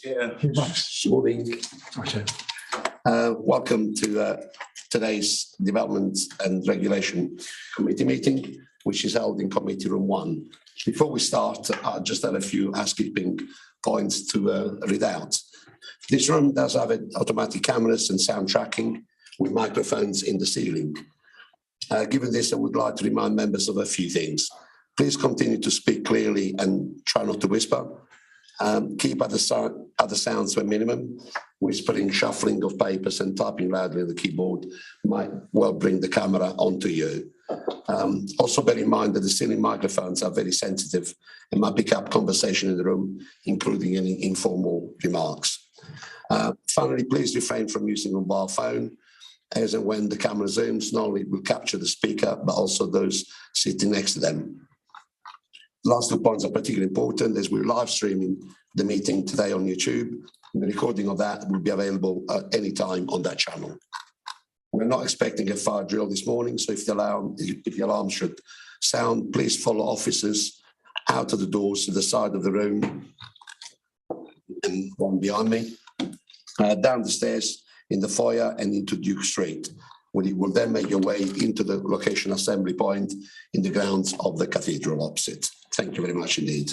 Yeah. Morning. Welcome to today's Development and Regulation Committee meeting, which is held in Committee Room 1. Before we start, I just have a few housekeeping points to read out. This room does have automatic cameras and sound tracking with microphones in the ceiling. Given this, I would like to remind members of a few things. Please continue to speak clearly and try not to whisper. Keep other sounds to a minimum. Whispering, shuffling of papers and typing loudly on the keyboard might well bring the camera onto you. Also bear in mind that the ceiling microphones are very sensitive and might pick up conversation in the room, including any informal remarks. Finally, please refrain from using a mobile phone, as and when the camera zooms, not only will capture the speaker, but also those sitting next to them. The last 2 points are particularly important as we're live streaming the meeting today on YouTube. The recording of that will be available at any time on that channel. We're not expecting a fire drill this morning, so if the alarm should sound, please follow officers out of the doors to the side of the room and one behind me, down the stairs in the foyer and into Duke Street, where you will then make your way into the location assembly point in the grounds of the cathedral opposite. Thank you very much indeed.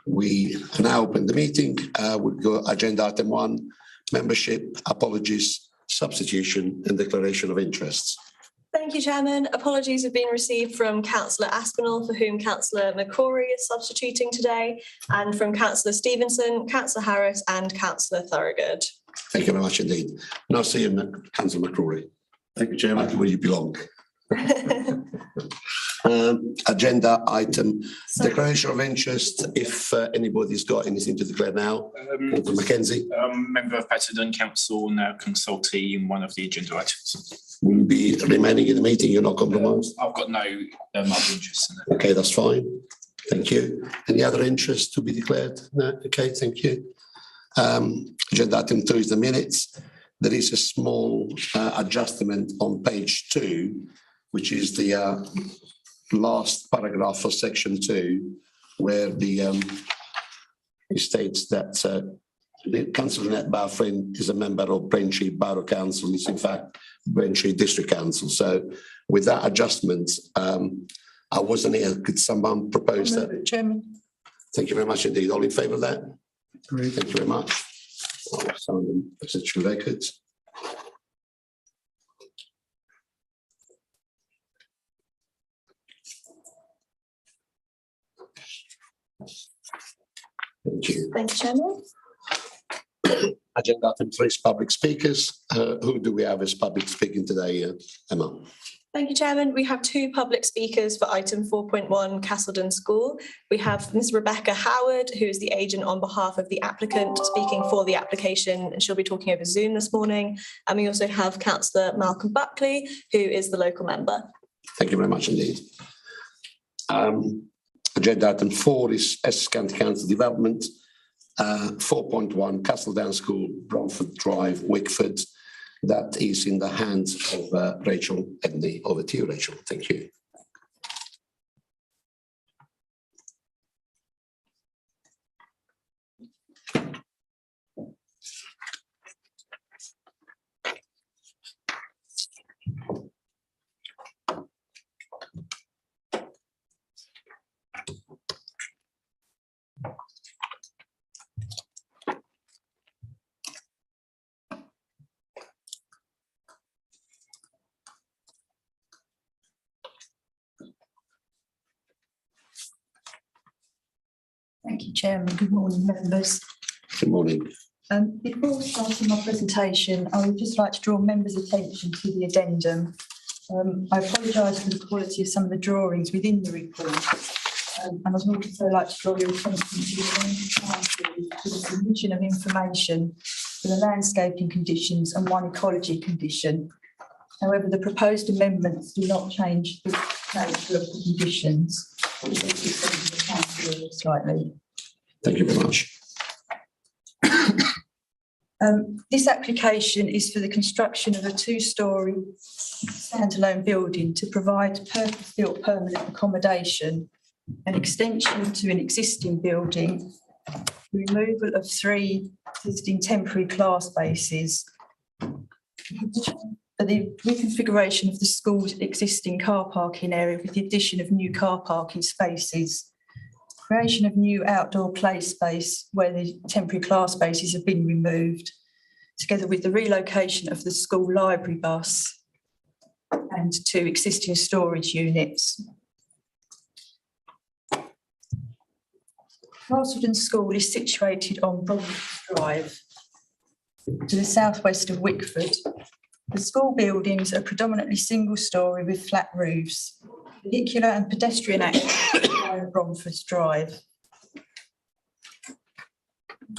We now open the meeting. We'll go agenda item 1, membership, apologies, substitution and declaration of interests. Thank you, Chairman. Apologies have been received from Councillor Aspinall, for whom Councillor McCrory is substituting today, and from Councillor Stevenson, Councillor Harris and Councillor Thorogood. Thank you very much indeed. Now see you, Councillor McCrory. Thank you, Chairman. Back where you belong. Agenda item, declaration of interest. If anybody's got anything to declare now, Mackenzie. Member of Patterdon Council, now consultee in one of the agenda items. Will be remaining in the meeting, you're not compromised? I've got no other interest in that. Okay, that's fine. Thank you. Any other interest to be declared? No? Okay, thank you. Agenda item 2 is the minutes. There is a small adjustment on page 2, which is the last paragraph of section 2, where it states that Councillor Annette Balfrin is a member of Braintree Borough Council. It's in fact Braintree District Council. So with that adjustment, I wasn't here. Could someone propose that? Chairman. Thank you very much indeed. All in favour of that? Great. Thank you very much. I'll sign them as it's records. Thank you. Thank you, Chairman. Agenda item 3 is public speakers. Who do we have as public speaking today, Emma? Thank you, Chairman. We have 2 public speakers for item 4.1 Castledon School. We have Ms. Rebecca Howard, who is the agent on behalf of the applicant, speaking for the application, and she'll be talking over Zoom this morning. And we also have Councillor Malcolm Buckley, who is the local member. Thank you very much indeed. Agenda item 4 is Essex County Council Development. 4.1 Castledown School, Bromford Drive, Wickford. That is in the hands of Rachel Edney. Over to you, Rachel. Thank you. Thank you, Chairman. Good morning, members. Good morning. Before starting my presentation, I would just like to draw members' attention to the addendum. I apologise for the quality of some of the drawings within the report. And I'd also like to draw your attention to the submission of information for the landscaping conditions and one ecology condition. However, the proposed amendments do not change the nature of the conditions. Slightly. Thank you very much. This application is for the construction of a 2-storey standalone building to provide purpose-built permanent accommodation, an extension to an existing building the removal of 3 existing temporary class spaces, the reconfiguration of the school's existing car parking area with the addition of new car parking spaces, creation of new outdoor play space where the temporary class spaces have been removed, together with the relocation of the school library bus and 2 existing storage units. Castleton School is situated on Bromford Drive to the southwest of Wickford. The school buildings are predominantly single-storey with flat roofs. Vehicular and pedestrian access via Bromford Drive.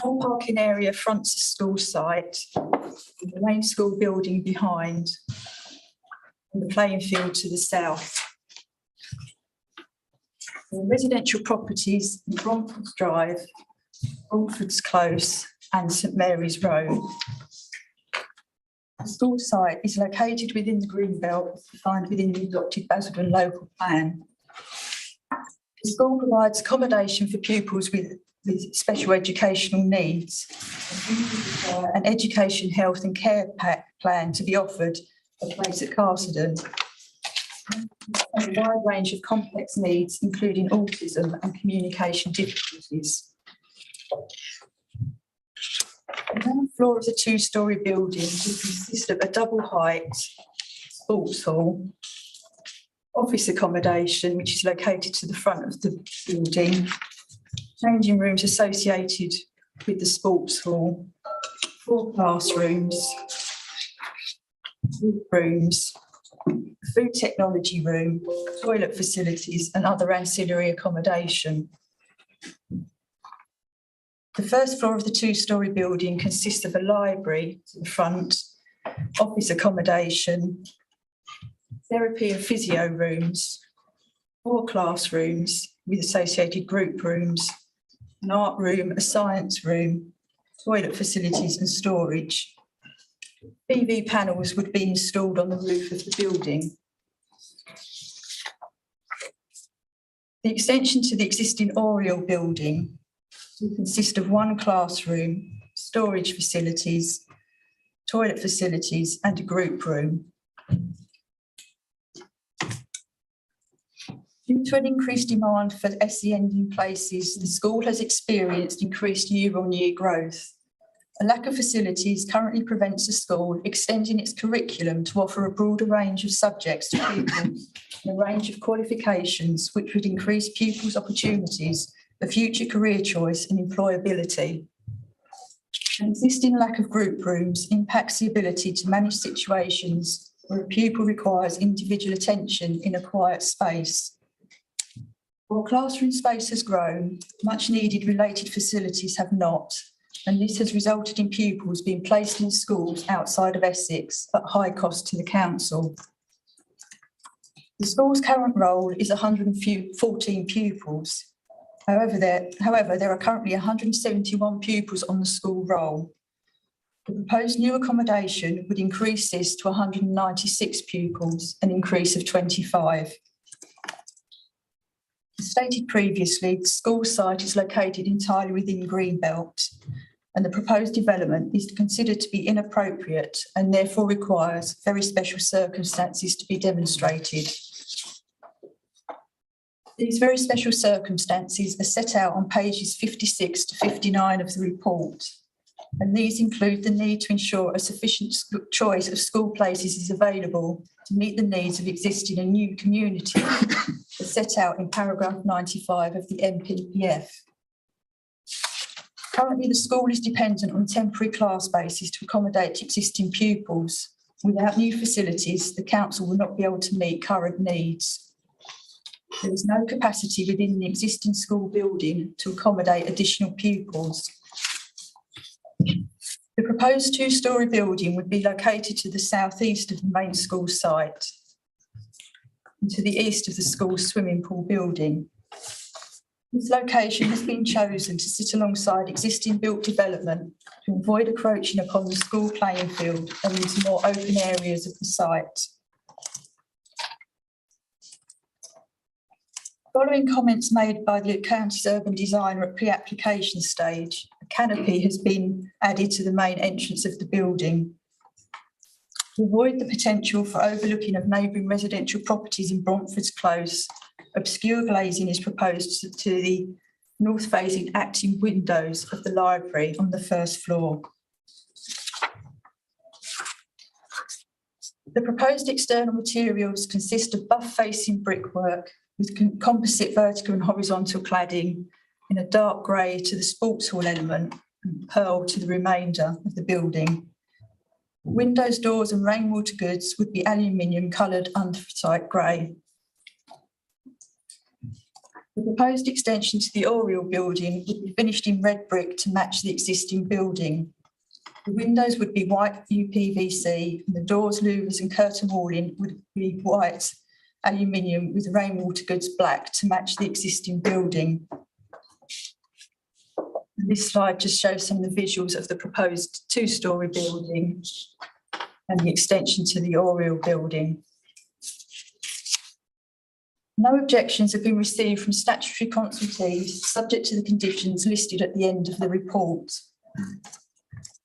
One parking area fronts the school site, with the main school building behind, and the playing field to the south. The residential properties in Bromford Drive, Bromford's Close, and St Mary's Road. The school site is located within the green belt defined within the adopted Basildon local plan. The school provides accommodation for pupils with special educational needs. An education, health and care plan to be offered a place at Castleton. A wide range of complex needs, including autism and communication difficulties. The ground floor of the 2-storey building will consist of a double-height sports hall, office accommodation, which is located to the front of the building, changing rooms associated with the sports hall, 4 classrooms, rooms, food technology room, toilet facilities and other ancillary accommodation. The first floor of the 2-storey building consists of a library to the front, office accommodation, therapy and physio rooms, 4 classrooms with associated group rooms, an art room, a science room, toilet facilities and storage. PV panels would be installed on the roof of the building. The extension to the existing Oriel building will consist of 1 classroom, storage facilities, toilet facilities and a group room. Due to an increased demand for SEN in places, the school has experienced increased year-on-year growth. A lack of facilities currently prevents the school extending its curriculum to offer a broader range of subjects to pupils and a range of qualifications which would increase pupils' opportunities for future career choice and employability. An existing lack of group rooms impacts the ability to manage situations where a pupil requires individual attention in a quiet space. While classroom space has grown, much needed related facilities have not, and this has resulted in pupils being placed in schools outside of Essex at high cost to the council. The school's current roll is 114 pupils. However, there are currently 171 pupils on the school roll. The proposed new accommodation would increase this to 196 pupils, an increase of 25. As stated previously, the school site is located entirely within Greenbelt, and the proposed development is considered to be inappropriate and therefore requires very special circumstances to be demonstrated. These very special circumstances are set out on pages 56 to 59 of the report, and these include the need to ensure a sufficient choice of school places is available to meet the needs of existing and new communities, as set out in paragraph 95 of the NPPF. Currently, the school is dependent on temporary class spaces to accommodate existing pupils. Without new facilities, the council will not be able to meet current needs. There is no capacity within the existing school building to accommodate additional pupils. The proposed 2-storey building would be located to the southeast of the main school site and to the east of the school's swimming pool building. This location has been chosen to sit alongside existing built development to avoid encroaching upon the school playing field and into more open areas of the site. Following comments made by the county's urban designer at pre-application stage, a canopy has been added to the main entrance of the building. To avoid the potential for overlooking of neighbouring residential properties in Bromford's Close, obscure glazing is proposed to the north-facing acting windows of the library on the first floor. The proposed external materials consist of buff-facing brickwork with composite vertical and horizontal cladding in a dark grey to the sports hall element and pearl to the remainder of the building. Windows, doors and rainwater goods would be aluminium coloured anthracite grey. The proposed extension to the Oriel building would be finished in red brick to match the existing building. The windows would be white UPVC and the doors, louvers and curtain walling would be white aluminium with rainwater goods black to match the existing building. This slide just shows some of the visuals of the proposed two-storey building and the extension to the Oriel building. No objections have been received from statutory consultees, subject to the conditions listed at the end of the report.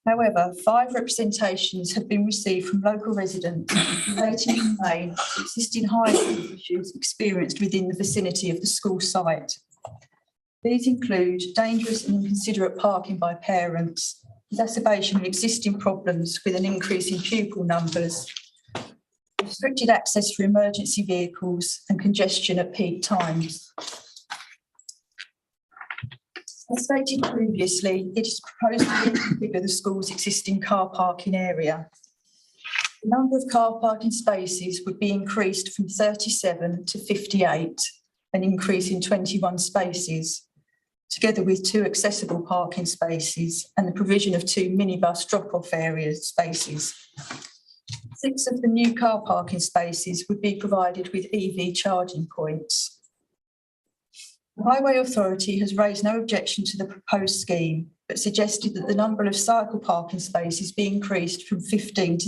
However, 5 representations have been received from local residents relating in the main to existing hygiene issues experienced within the vicinity of the school site. These include dangerous and inconsiderate parking by parents, exacerbation of existing problems with an increase in pupil numbers, restricted access for emergency vehicles and congestion at peak times. As stated previously, it is proposed to reconfigure the school's existing car parking area. The number of car parking spaces would be increased from 37 to 58, an increase in 21 spaces, together with 2 accessible parking spaces and the provision of 2 minibus drop-off area spaces. 6 of the new car parking spaces would be provided with EV charging points. The Highway Authority has raised no objection to the proposed scheme, but suggested that the number of cycle parking spaces be increased from 5 to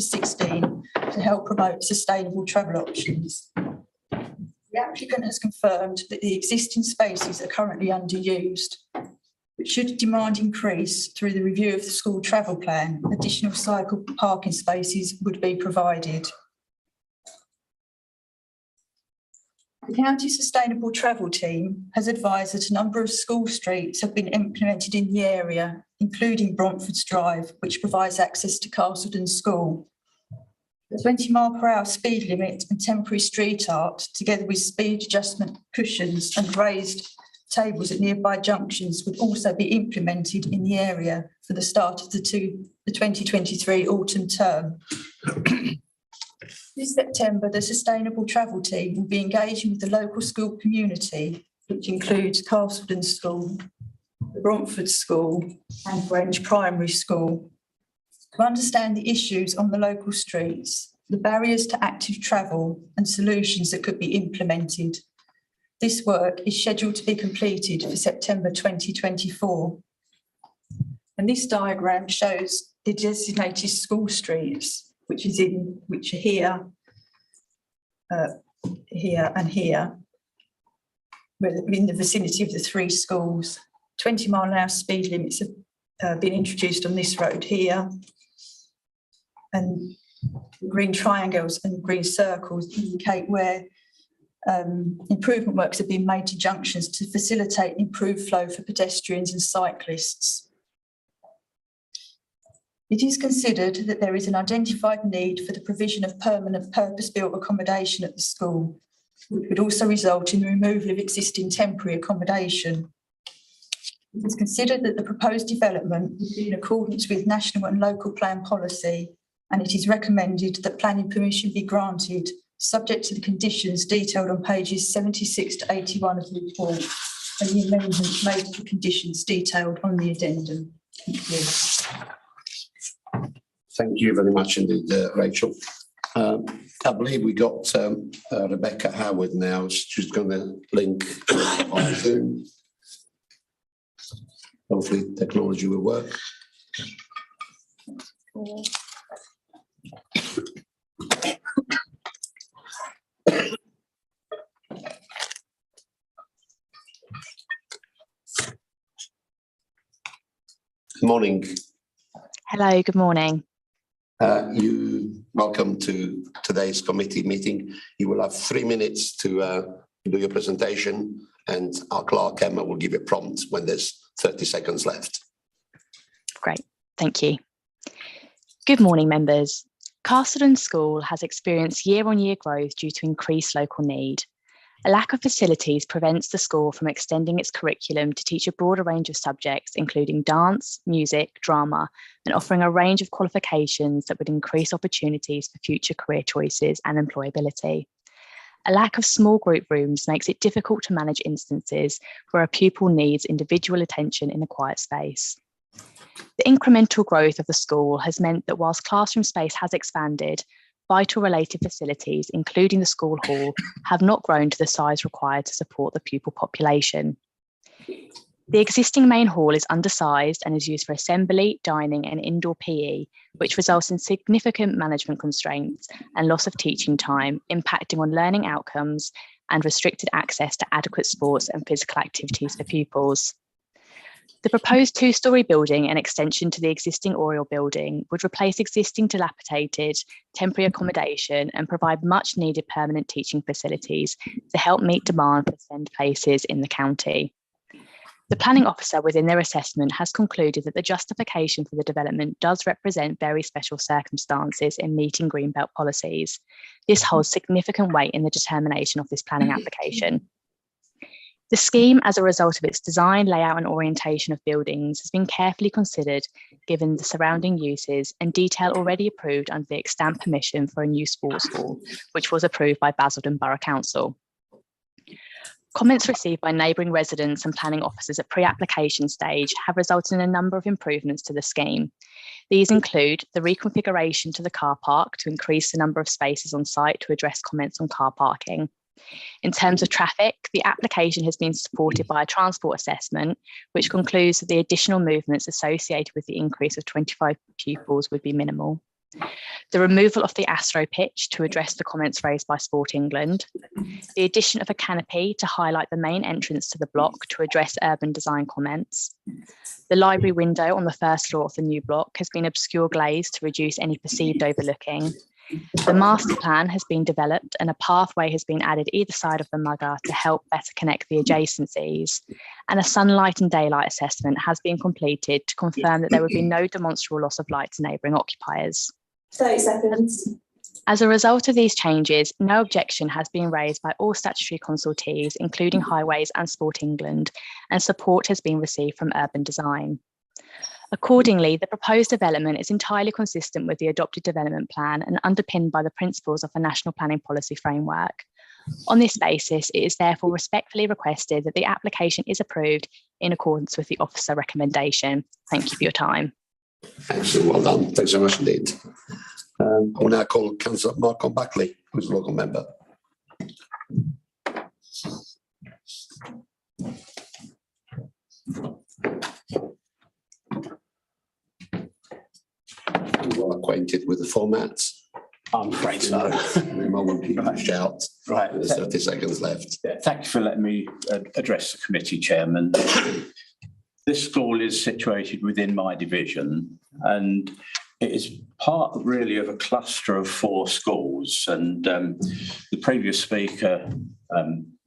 16 to help promote sustainable travel options. The applicant has confirmed that the existing spaces are currently underused, but should demand increase through the review of the school travel plan, additional cycle parking spaces would be provided. The County Sustainable Travel Team has advised that a number of school streets have been implemented in the area, including Bromford's Drive, which provides access to Castledon School. The 20-mile-per-hour speed limit and temporary street art, together with speed adjustment cushions and raised tables at nearby junctions, would also be implemented in the area for the start of the 2023 autumn term. This September, the Sustainable Travel Team will be engaging with the local school community, which includes Castledon School, the Bromford School and Grange Primary School, to understand the issues on the local streets, the barriers to active travel and solutions that could be implemented. This work is scheduled to be completed for September 2024. And this diagram shows the designated school streets, which are here, here and here. We're in the vicinity of the 3 schools. 20-mile-an-hour speed limits have been introduced on this road here. And green triangles and green circles indicate where improvement works have been made to junctions to facilitate improved flow for pedestrians and cyclists. It is considered that there is an identified need for the provision of permanent purpose-built accommodation at the school, which would also result in the removal of existing temporary accommodation. It is considered that the proposed development would be in accordance with national and local plan policy, and it is recommended that planning permission be granted, subject to the conditions detailed on pages 76 to 81 of the report and the amendments made to the conditions detailed on the addendum. Thank you. Thank you very much indeed, Rachel. I believe we got Rebecca Howard now. She's going to link on Zoom. Hopefully technology will work. Morning. Hello, good morning. Welcome to today's committee meeting. You will have 3 minutes to do your presentation, and our clerk Emma will give a prompt when there's 30 seconds left. Great, thank you. Good morning, members. Castledon School has experienced year-on-year growth due to increased local need. A lack of facilities prevents the school from extending its curriculum to teach a broader range of subjects, including dance, music, drama, and offering a range of qualifications that would increase opportunities for future career choices and employability. A lack of small group rooms makes it difficult to manage instances where a pupil needs individual attention in a quiet space. The incremental growth of the school has meant that whilst classroom space has expanded, vital related facilities, including the school hall, have not grown to the size required to support the pupil population. The existing main hall is undersized and is used for assembly, dining, and indoor PE, which results in significant management constraints and loss of teaching time, impacting on learning outcomes and restricted access to adequate sports and physical activities for pupils. The proposed two-storey building and extension to the existing Oriel building would replace existing dilapidated temporary accommodation and provide much needed permanent teaching facilities to help meet demand for SEND places in the county. The planning officer within their assessment has concluded that the justification for the development does represent very special circumstances in meeting Greenbelt policies. This holds significant weight in the determination of this planning application. The scheme, as a result of its design, layout and orientation of buildings, has been carefully considered given the surrounding uses and detail already approved under the extant permission for a new sports hall, which was approved by Basildon Borough Council. Comments received by neighbouring residents and planning officers at pre-application stage have resulted in a number of improvements to the scheme. These include the reconfiguration to the car park to increase the number of spaces on site to address comments on car parking. In terms of traffic, the application has been supported by a transport assessment, which concludes that the additional movements associated with the increase of 25 pupils would be minimal. The removal of the Astro pitch to address the comments raised by Sport England. The addition of a canopy to highlight the main entrance to the block to address urban design comments. The library window on the first floor of the new block has been obscure glazed to reduce any perceived overlooking. The master plan has been developed and a pathway has been added either side of the mugger to help better connect the adjacencies. And a sunlight and daylight assessment has been completed to confirm that there would be no demonstrable loss of light to neighbouring occupiers. 30 seconds. As a result of these changes, no objection has been raised by all statutory consultees, including Highways and Sport England, and support has been received from Urban Design. Accordingly, the proposed development is entirely consistent with the adopted development plan and underpinned by the principles of the National Planning Policy Framework. On this basis, it is therefore respectfully requested that the application is approved in accordance with the officer recommendation. Thank you for your time. Excellent, well done. Thanks so much indeed. I will now call Councillor Malcolm Buckley, who's a local member. Well acquainted with the format. I'm afraid so. The moment you shout. Right. There's 30 seconds left. Yeah, thank you for letting me address the committee, Chairman. This school is situated within my division and it is part really of a cluster of 4 schools. And the previous speaker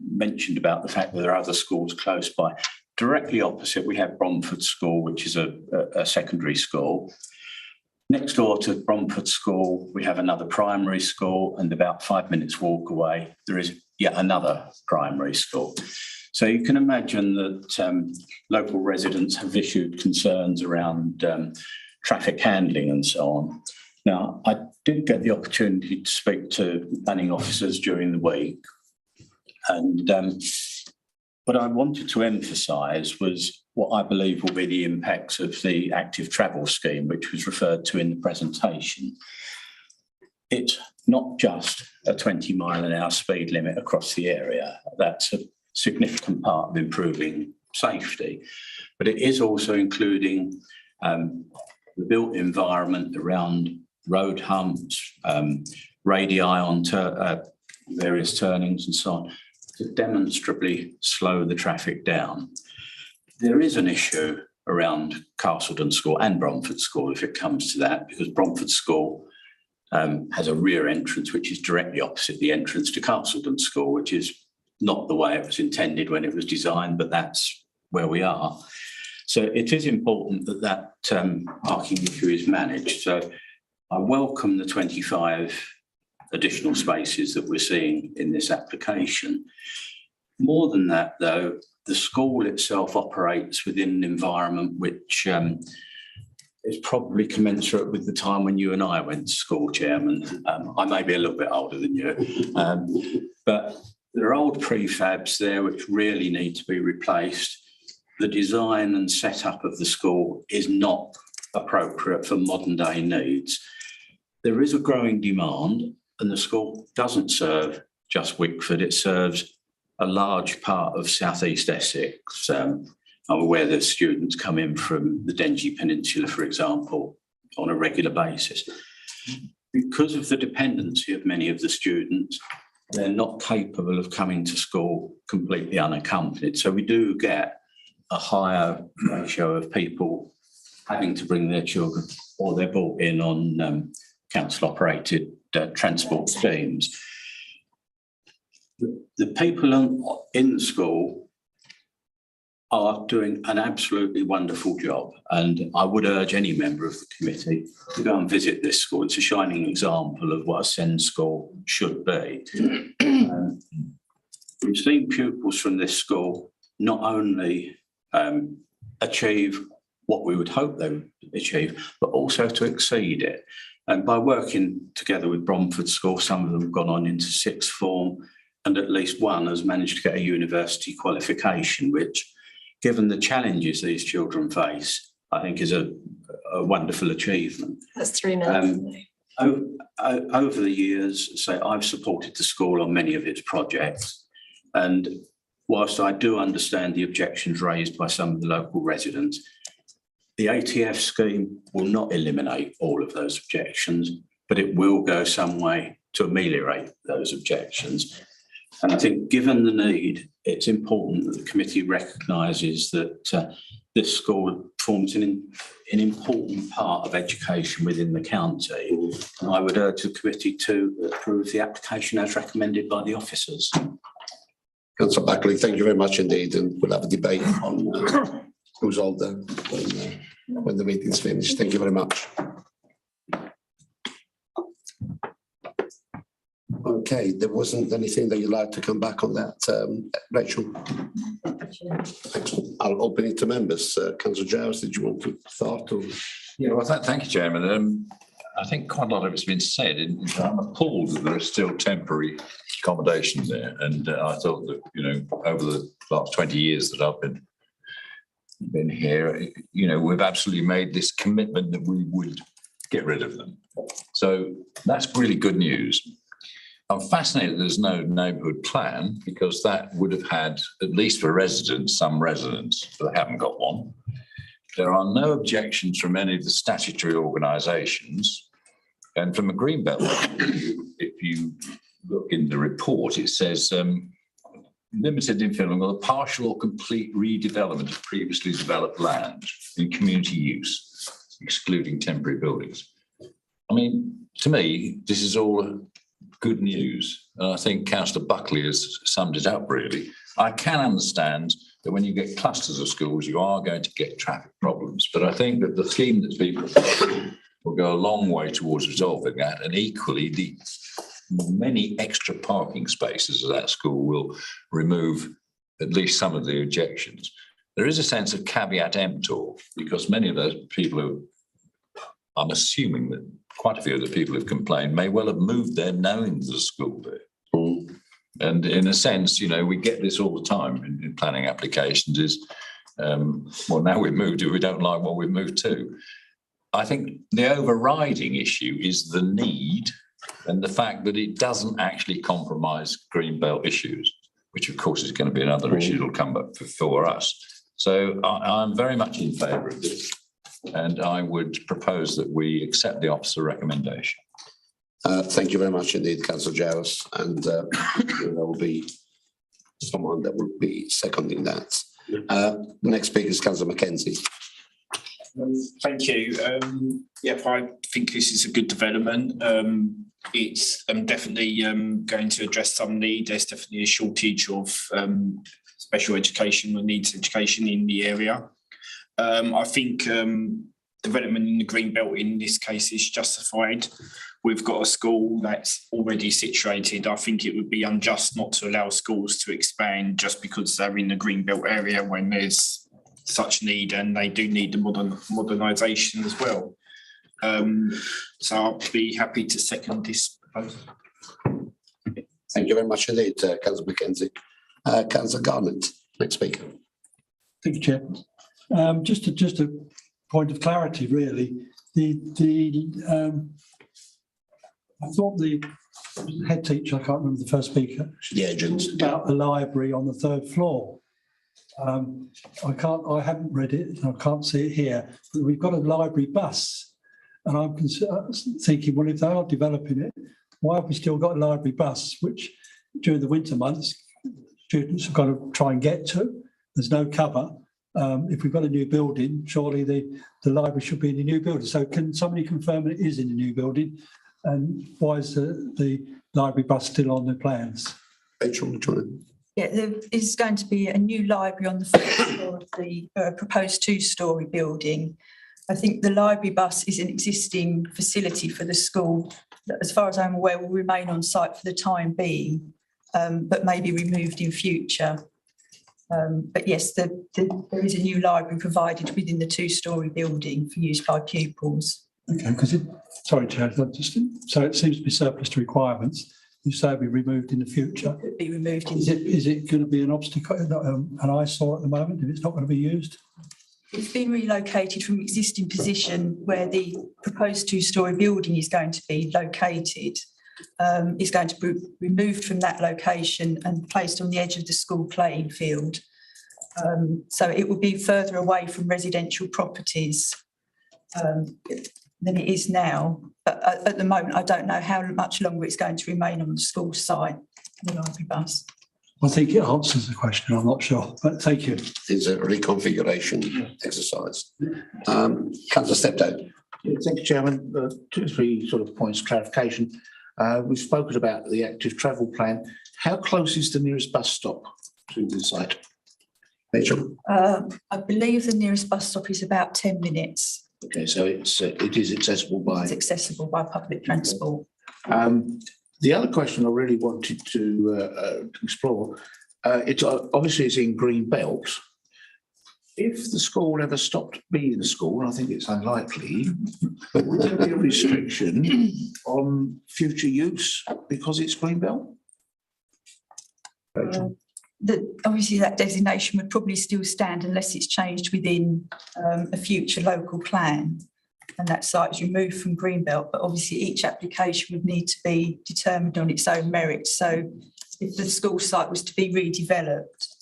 mentioned about the fact that there are other schools close by. Directly opposite, we have Bromford School, which is a secondary school. Next door to Bromford School, we have another primary school, and about 5 minutes walk away, there is yet another primary school. So you can imagine that local residents have issued concerns around traffic handling and so on. Now, I did get the opportunity to speak to planning officers during the week, and what I wanted to emphasise was what I believe will be the impacts of the active travel scheme, which was referred to in the presentation. It's not just a 20-mile-an-hour speed limit across the area. That's a significant part of improving safety, but it is also including the built environment around road humps, radii on various turnings and so on, to demonstrably slow the traffic down. There is an issue around Castledon School and Bromford School, if it comes to that, because Bromford School has a rear entrance which is directly opposite the entrance to Castledon School, which is not the way it was intended when it was designed, but that's where we are. So it is important that that parking issue is managed. So I welcome the 25 additional spaces that we're seeing in this application. More than that, though, the school itself operates within an environment which is probably commensurate with the time when you and I went to school, Chairman. I may be a little bit older than you, but there are old prefabs there which really need to be replaced. The design and setup of the school is not appropriate for modern day needs. There is a growing demand, and the school doesn't serve just Wickford, it serves a large part of South East Essex. I'm aware that students come in from the Dengie Peninsula, for example, on a regular basis. Because of the dependency of many of the students, they're not capable of coming to school completely unaccompanied. So we do get a higher ratio of people having to bring their children, or they're brought in on council-operated transport schemes. The people in the school are doing an absolutely wonderful job, and I would urge any member of the committee to go and visit this school. It's a shining example of what a SEND school should be. We've seen pupils from this school not only achieve what we would hope they would achieve, but also to exceed it. And by working together with Bromford School, some of them have gone on into sixth form, and at least one has managed to get a university qualification, which, given the challenges these children face, I think is a wonderful achievement. That's 3 now. Over the years, I've supported the school on many of its projects, and whilst I do understand the objections raised by some of the local residents, the ATF scheme will not eliminate all of those objections, but it will go some way to ameliorate those objections. And I think, given the need, it's important that the committee recognises that this school forms an important part of education within the county. And I would urge the committee to approve the application as recommended by the officers. Councillor Buckley, thank you very much indeed, and we'll have a debate on who's older when the meeting's finished. Thank you very much. Okay, there wasn't anything that you'd like to come back on that, Rachel? Excellent. I'll open it to members. Councillor Giles, did you want to start? Or? Yeah, well, thank you, Chairman. I think quite a lot of it's been said. I'm appalled that there are still temporary accommodation there, and I thought that, you know, over the last 20 years that I've been here, you know, we've absolutely made this commitment that we would get rid of them. So that's really good news. I'm fascinated there's no neighbourhood plan, because that would have had, at least for residents, some residents, but they haven't got one. There are no objections from any of the statutory organisations. And from a Greenbelt, if you look in the report, it says limited infilling or the partial or complete redevelopment of previously developed land in community use, excluding temporary buildings. I mean, to me, this is all good news. I think Councillor Buckley has summed it up really. I can understand that when you get clusters of schools, you are going to get traffic problems. But I think that the scheme that's been proposed will go a long way towards resolving that. And equally, the many extra parking spaces at that school will remove at least some of the objections. There is a sense of caveat emptor, because many of those people who, I'm assuming that quite a few of the people who've complained may well have moved there knowing there's a school there. Mm. And in a sense, you know, we get this all the time in planning applications is, well, now we've moved it, we don't like what we've moved to. I think the overriding issue is the need and the fact that it doesn't actually compromise Greenbelt issues, which of course is going to be another issue that will come up for us. So I'm very much in favour of this, and I would propose that we accept the officer recommendation. Thank you very much indeed, Councillor Giles, and there will be someone that will be seconding that. The next speaker is Councillor Mackenzie. Thank you. I think this is a good development. It's definitely going to address some need. There's definitely a shortage of special education or needs education in the area. I think development in the green belt in this case is justified. We've got a school that's already situated. I think it would be unjust not to allow schools to expand just because they're in the green belt area when there's such need, and they do need the modernisation as well. So I'll be happy to second this proposal. Thank you very much indeed, Councillor Mackenzie. Councillor Garnett, next speaker. Thank you, Chair. Just a point of clarity, really. I thought the head teacher, I can't remember the first speaker, The agents. about a library on the 3rd floor. I haven't read it, and I can't see it here, but we've got a library bus. And I'm thinking, well, if they are developing it, why have we still got a library bus, which during the winter months, students have got to try and get to? There's no cover. If we've got a new building, surely the library should be in the new building. So can somebody confirm it is in the new building? And why is the library bus still on the plans? Rachel, Yeah, there is going to be a new library on the 1st floor of the proposed 2-storey building. I think the library bus is an existing facility for the school that, as far as I'm aware, will remain on site for the time being, but may be removed in future. But yes, there is a new library provided within the 2-storey building for use by pupils. Okay, because sorry, Chair, so it seems to be surplus to requirements. You say it'll be removed in the future. It could be removed in. Is it going to be an obstacle, an eyesore at the moment if it's not going to be used? It's been relocated from existing position where the proposed 2-storey building is going to be located. It's going to be removed from that location and placed on the edge of the school playing field. So it will be further away from residential properties than it is now. But at the moment, I don't know how much longer it's going to remain on the school site, the library bus. I think it answers the question, I'm not sure, but thank you. It's a reconfiguration exercise. Councillor Steptoe. Yeah, thank you, Chairman. 2 or 3 sort of points of clarification. We've spoken about the active travel plan. How close is the nearest bus stop to the site? Rachel. I believe the nearest bus stop is about 10 minutes. Okay, so it is accessible by. It's accessible by public transport. The other question I really wanted to explore, obviously it's in green belt. If the school ever stopped being a school, and I think it's unlikely, would there be a restriction on future use because it's green belt? Obviously, that designation would probably still stand unless it's changed within a future local plan, and that site is removed from Greenbelt. But obviously, each application would need to be determined on its own merits. So, if the school site was to be redeveloped,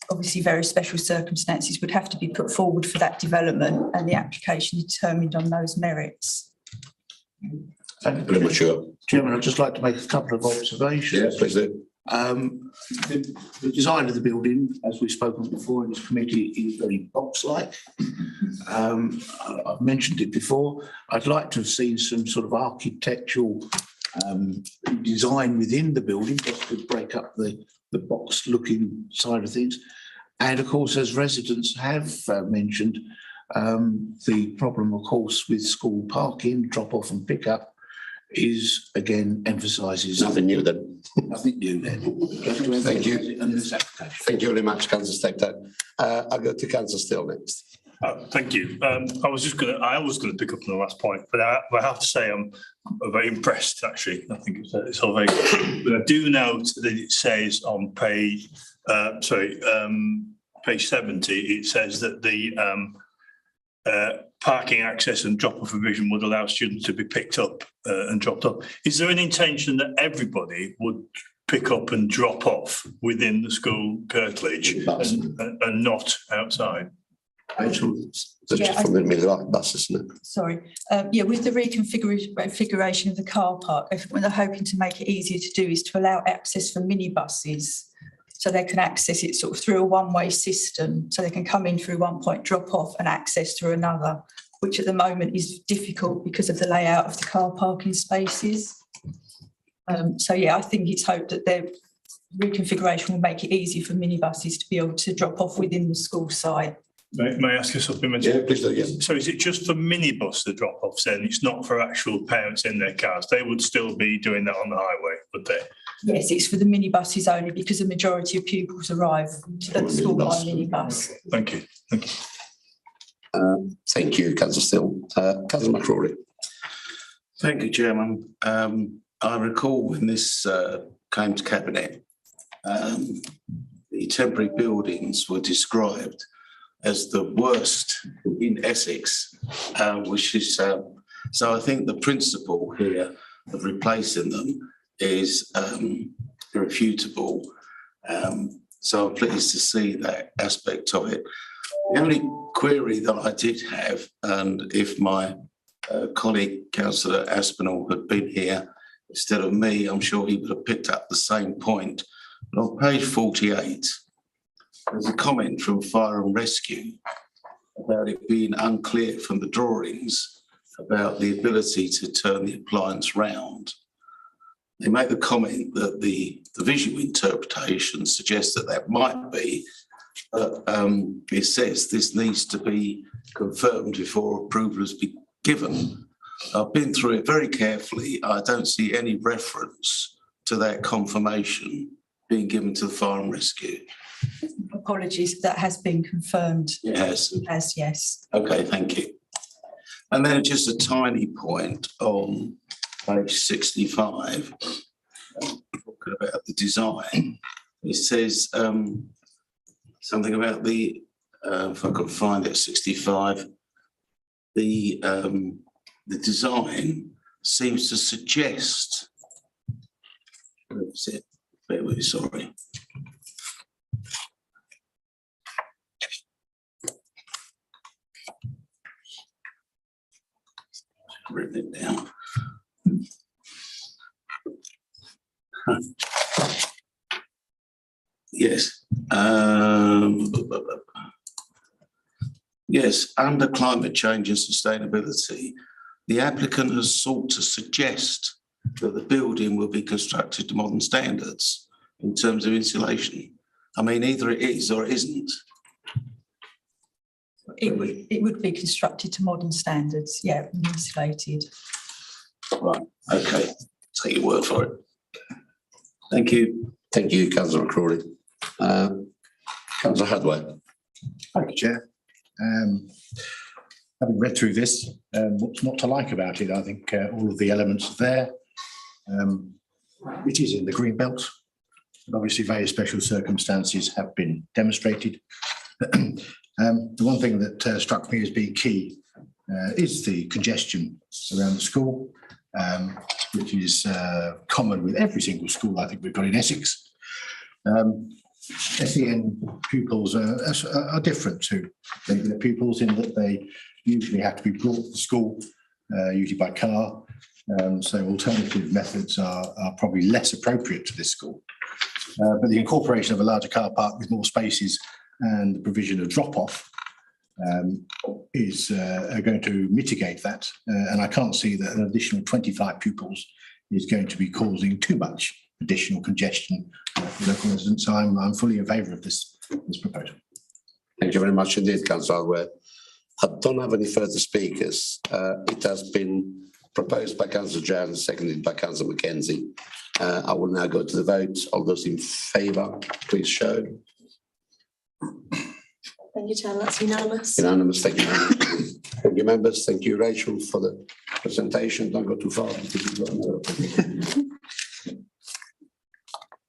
obviously, very special circumstances would have to be put forward for that development, and the application determined on those merits. Thank you Very mature. Chairman, I'd just like to make a couple of observations. Yes, please do. The design of the building, as we've spoken before in this committee, is very box-like. I've mentioned it before. I'd like to have seen some sort of architectural design within the building just to break up the box-looking side of things. And of course, as residents have mentioned, the problem, of course, with school parking, drop-off and pick-up is again emphasises Nothing new then. nothing new then. Thank you. Under this application. Thank you very much, Councillor Steptoe. I'll go to Councillor Steele next. Thank you. I was going to pick up on the last point, but I have to say I'm very impressed. Actually, I think it's all very good. But I do note that it says on page 70, it says that the parking access and drop-off provision would allow students to be picked up and dropped off. Is there an intention that everybody would pick up and drop off within the school curtilage and not outside? Rachel, just from the middle of the bus, isn't it? Sorry. With the reconfiguration of the car park, what they're hoping to make it easier to do is to allow access for minibuses so they can access it sort of through a one-way system. So they can come in through one point, drop off and access through another, which at the moment is difficult because of the layout of the car parking spaces. So yeah, I think it's hoped that their reconfiguration will make it easy for minibuses to be able to drop off within the school site. May I ask a supplementary? Yeah, please do, yes. So is it just for minibus, the drop-offs then? It's not for actual parents in their cars? They would still be doing that on the highway, would they? Yes, it's for the minibuses only because the majority of pupils arrive at the school by minibus. Thank you. Thank you. Thank you, councillor Still. Councillor McCrory. Thank you, Chairman. I recall when this came to Cabinet, the temporary buildings were described as the worst in Essex, which is, so I think the principle here of replacing them is irrefutable. So I'm pleased to see that aspect of it. The only query that I did have, and if my colleague Councillor Aspinall had been here instead of me, I'm sure he would have picked up the same point. But on page 48, there's a comment from Fire and Rescue about it being unclear from the drawings about the ability to turn the appliance round. They make the comment that the visual interpretation suggests that that might be, but it says this needs to be confirmed before approval has been given. I've been through it very carefully. I don't see any reference to that confirmation being given to the Fire and Rescue. Apologies, that has been confirmed. It has. It has, yes. Okay, thank you. And then just a tiny point on page 65, talking about the design. It says something about the, if I could find it, 65, the design seems to suggest, where is it? Bear with me, sorry. Written it down. Yes. Yes, under climate change and sustainability, the applicant has sought to suggest that the building will be constructed to modern standards in terms of insulation. I mean, either it is or it isn't. It would be constructed to modern standards, yeah, insulated. Right, okay, take your word for it. Thank you. Thank you, councillor McCrory. Councillor Hadway. Thank you, Chair. Having read through this, what's not to like about it? I think all of the elements are there. It is in the green belt, but obviously very special circumstances have been demonstrated. The one thing that struck me as being key is the congestion around the school, which is common with every single school I think we've got in Essex. SEN pupils are different to regular pupils in that they usually have to be brought to school, usually by car. So alternative methods are probably less appropriate to this school. But the incorporation of a larger car park with more spaces and the provision of drop-off is going to mitigate that. And I can't see that an additional 25 pupils is going to be causing too much additional congestion for local residents. So I'm fully in favour of this proposal. Thank you very much indeed, councillor Hadway. I don't have any further speakers. It has been proposed by councillor Jones, seconded by councillor Mackenzie. I will now go to the vote. All those in favour, please show. Thank you, Chairman. That's unanimous. Unanimous. Thank you. Thank you, members. Thank you, Rachel, for the presentation. Don't go too far.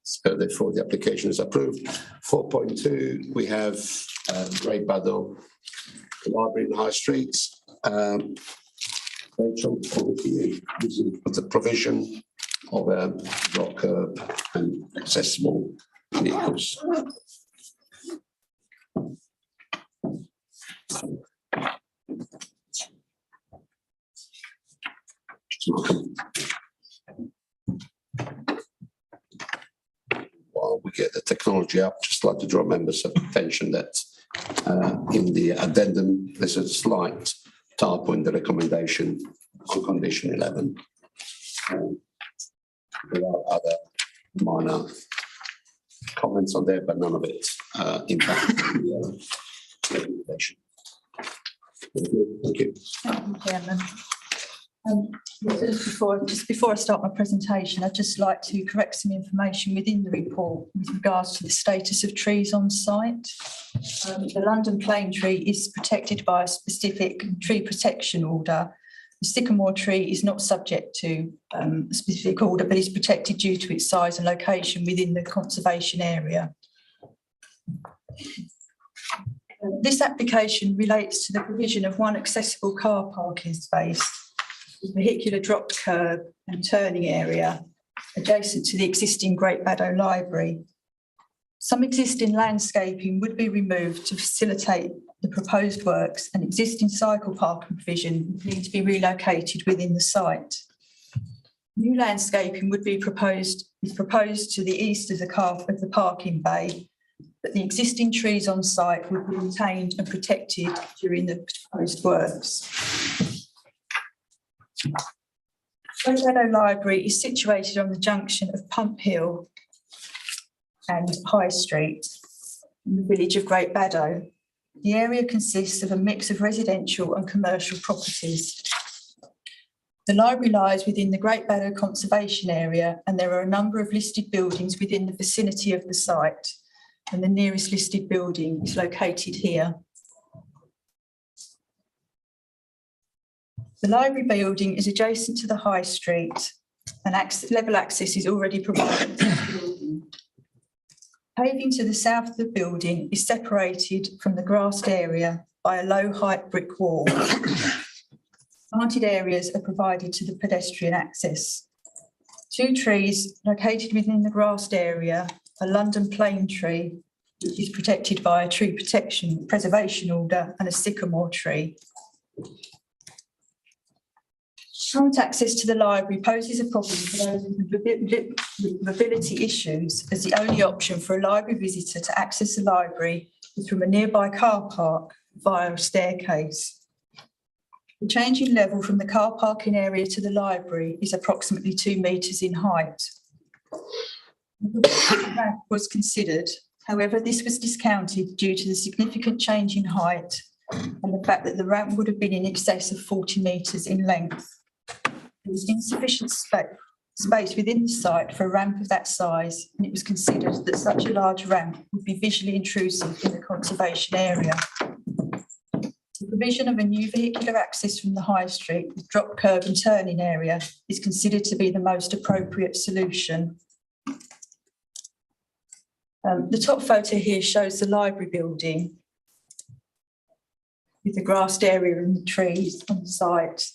So therefore, the application is approved. 4.2, we have Great Baddow Library in High Street. Rachel, over to you. This is for the provision of a rock curb and accessible vehicles. While we get the technology up, just like to draw members' attention that in the addendum, there's a slight typo in the recommendation on condition 11. There are other minor comments on there, but none of it impacts the recommendation. Thank you. Thank you, Chairman. Just before I start my presentation, I'd just like to correct some information within the report with regards to the status of trees on site. The London plane tree is protected by a specific tree protection order. The sycamore tree is not subject to a specific order, but is protected due to its size and location within the conservation area. This application relates to the provision of one accessible car parking space, vehicular dropped curb and turning area adjacent to the existing Great Baddow Library. Some existing landscaping would be removed to facilitate the proposed works, and existing cycle parking provision would need to be relocated within the site. New landscaping would be proposed to the east of the parking bay, but the existing trees on site would be retained and protected during the proposed works. Great Baddow Library is situated on the junction of Pump Hill and High Street in the village of Great Baddow. The area consists of a mix of residential and commercial properties. The library lies within the Great Baddow Conservation Area, and there are a number of listed buildings within the vicinity of the site, and the nearest listed building is located here. The library building is adjacent to the High Street, and level access is already provided to the building. Paving to the south of the building is separated from the grassed area by a low height brick wall. Planted areas are provided to the pedestrian access. Two trees located within the grassed area, a London plane tree, which is protected by a tree preservation order, and a sycamore tree. Current access to the library poses a problem for those with mobility issues, as the only option for a library visitor to access the library is from a nearby car park via a staircase. The change in level from the car parking area to the library is approximately 2 metres in height. The ramp was considered, however, this was discounted due to the significant change in height and the fact that the ramp would have been in excess of 40 metres in length. There was insufficient space within the site for a ramp of that size, and it was considered that such a large ramp would be visually intrusive in the conservation area. The provision of a new vehicular access from the High Street with drop curb and turning area is considered to be the most appropriate solution. The top photo here shows the library building with the grassed area and the trees on the site.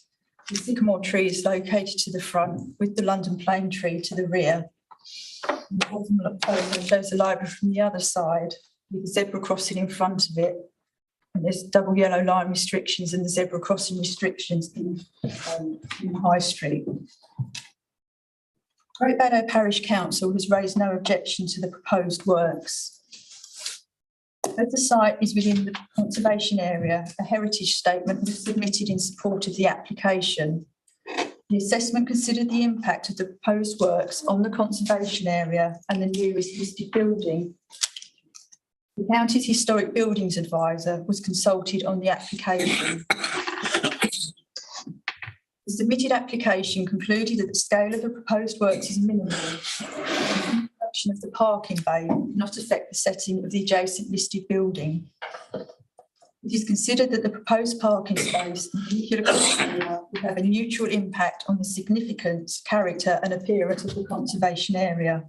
The sycamore tree is located to the front with the London plane tree to the rear. The bottom photo shows the library from the other side with the zebra crossing in front of it. And there's double yellow line restrictions and the zebra crossing restrictions in High Street. Great Baddow Parish Council has raised no objection to the proposed works. As the site is within the conservation area, a heritage statement was submitted in support of the application. The assessment considered the impact of the proposed works on the conservation area and the nearest listed building. The county's historic buildings advisor was consulted on the application. The submitted application concluded that the scale of the proposed works is minimal. The construction of the parking bay will not affect the setting of the adjacent listed building. It is considered that the proposed parking space and vehicular crossing area will have a neutral impact on the significance, character and appearance of the conservation area.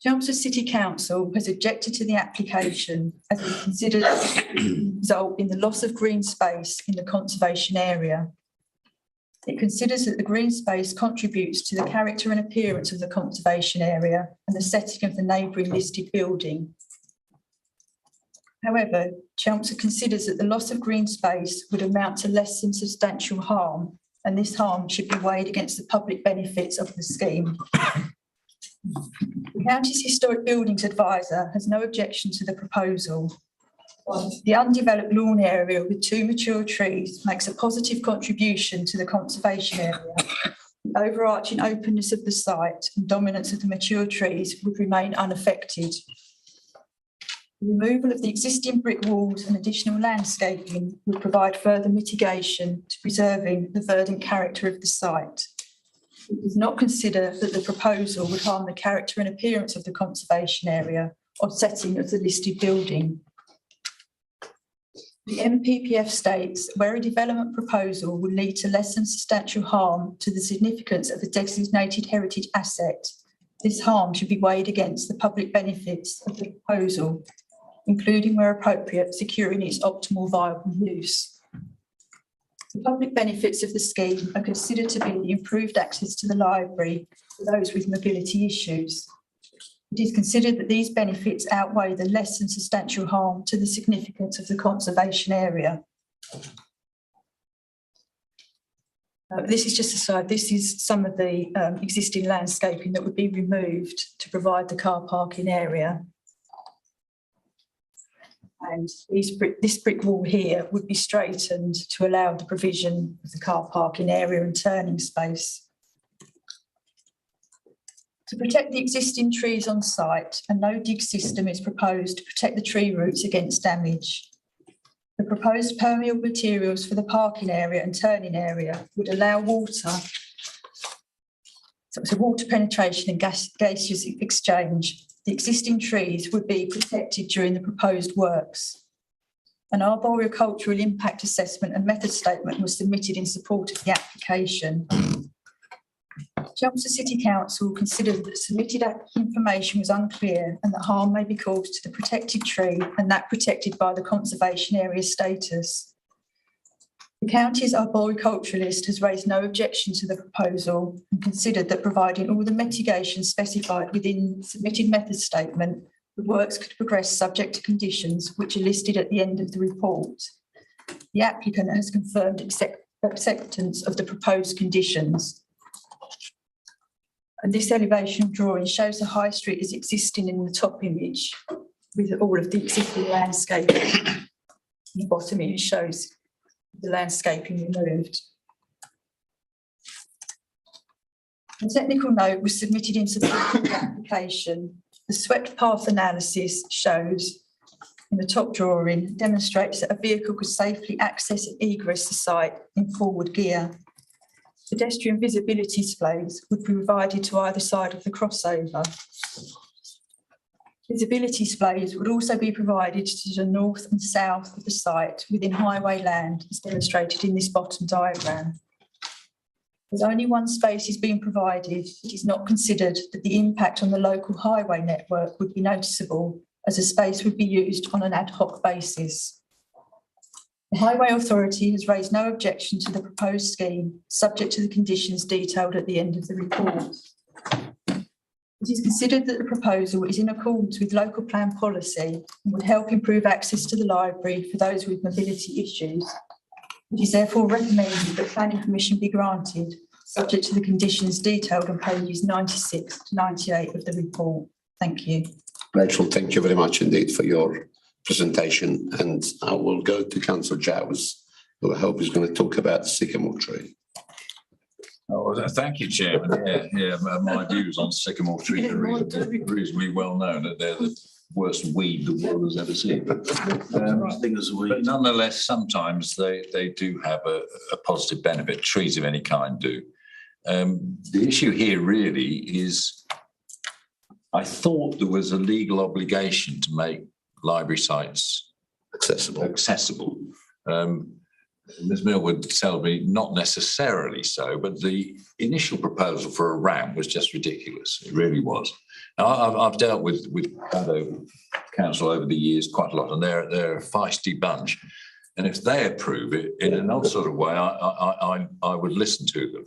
Chelmsford City Council has objected to the application as it considers it will result in the loss of green space in the conservation area. It considers that the green space contributes to the character and appearance of the conservation area and the setting of the neighbouring listed building. However, Chelmsford considers that the loss of green space would amount to less than substantial harm, and this harm should be weighed against the public benefits of the scheme. The county's historic buildings advisor has no objection to the proposal. The undeveloped lawn area with 2 mature trees makes a positive contribution to the conservation area. The overarching openness of the site and dominance of the mature trees would remain unaffected. The removal of the existing brick walls and additional landscaping would provide further mitigation to preserving the verdant character of the site. It does not consider that the proposal would harm the character and appearance of the conservation area or setting of the listed building. The MPPF states where a development proposal will lead to less than substantial harm to the significance of a designated heritage asset, this harm should be weighed against the public benefits of the proposal, including where appropriate, securing its optimal viable use. The public benefits of the scheme are considered to be the improved access to the library for those with mobility issues. It is considered that these benefits outweigh the less than substantial harm to the significance of the conservation area. This is just a slide. This is some of the existing landscaping that would be removed to provide the car parking area. And this brick wall here would be straightened to allow the provision of the car parking area and turning space. To protect the existing trees on site, a no-dig system is proposed to protect the tree roots against damage. The proposed permeable materials for the parking area and turning area would allow water penetration and gaseous exchange. The existing trees would be protected during the proposed works. An arboricultural impact assessment and method statement was submitted in support of the application. Chelmsford City Council considered that submitted information was unclear and that harm may be caused to the protected tree and that protected by the conservation area status. The county's arboriculturalist has raised no objection to the proposal and considered that providing all the mitigation specified within the submitted method statement, the works could progress subject to conditions which are listed at the end of the report. The applicant has confirmed acceptance of the proposed conditions. And this elevation drawing shows the high street as existing in the top image with all of the existing landscaping. The bottom image shows the landscaping removed. A technical note was submitted in support of the application. The swept path analysis shows in the top drawing demonstrates that a vehicle could safely access and egress the site in forward gear. Pedestrian visibility displays would be provided to either side of the crossover. Visibility displays would also be provided to the north and south of the site within highway land, as demonstrated in this bottom diagram. As only one space is being provided, it is not considered that the impact on the local highway network would be noticeable, as a space would be used on an ad hoc basis. The Highway Authority has raised no objection to the proposed scheme, subject to the conditions detailed at the end of the report. It is considered that the proposal is in accordance with local plan policy and would help improve access to the library for those with mobility issues. It is therefore recommended that planning permission be granted, subject to the conditions detailed on pages 96 to 98 of the report. Thank you. Rachel, thank you very much indeed for your presentation, and I will go to Councillor Giles, who I hope is going to talk about the sycamore tree. Oh, thank you, Chairman. Yeah, my views on sycamore trees are reasonably well known, that they're the worst weed the world has ever seen. But nonetheless, sometimes they do have a positive benefit. Trees of any kind do. The issue here really is, I thought there was a legal obligation to make library sites accessible. Ms. Millwood tells me not necessarily so, but the initial proposal for a ramp was just ridiculous. It really was. Now, I've dealt with Caddo Council over the years quite a lot, and they're a feisty bunch. And if they approve it in an odd sort of way, I would listen to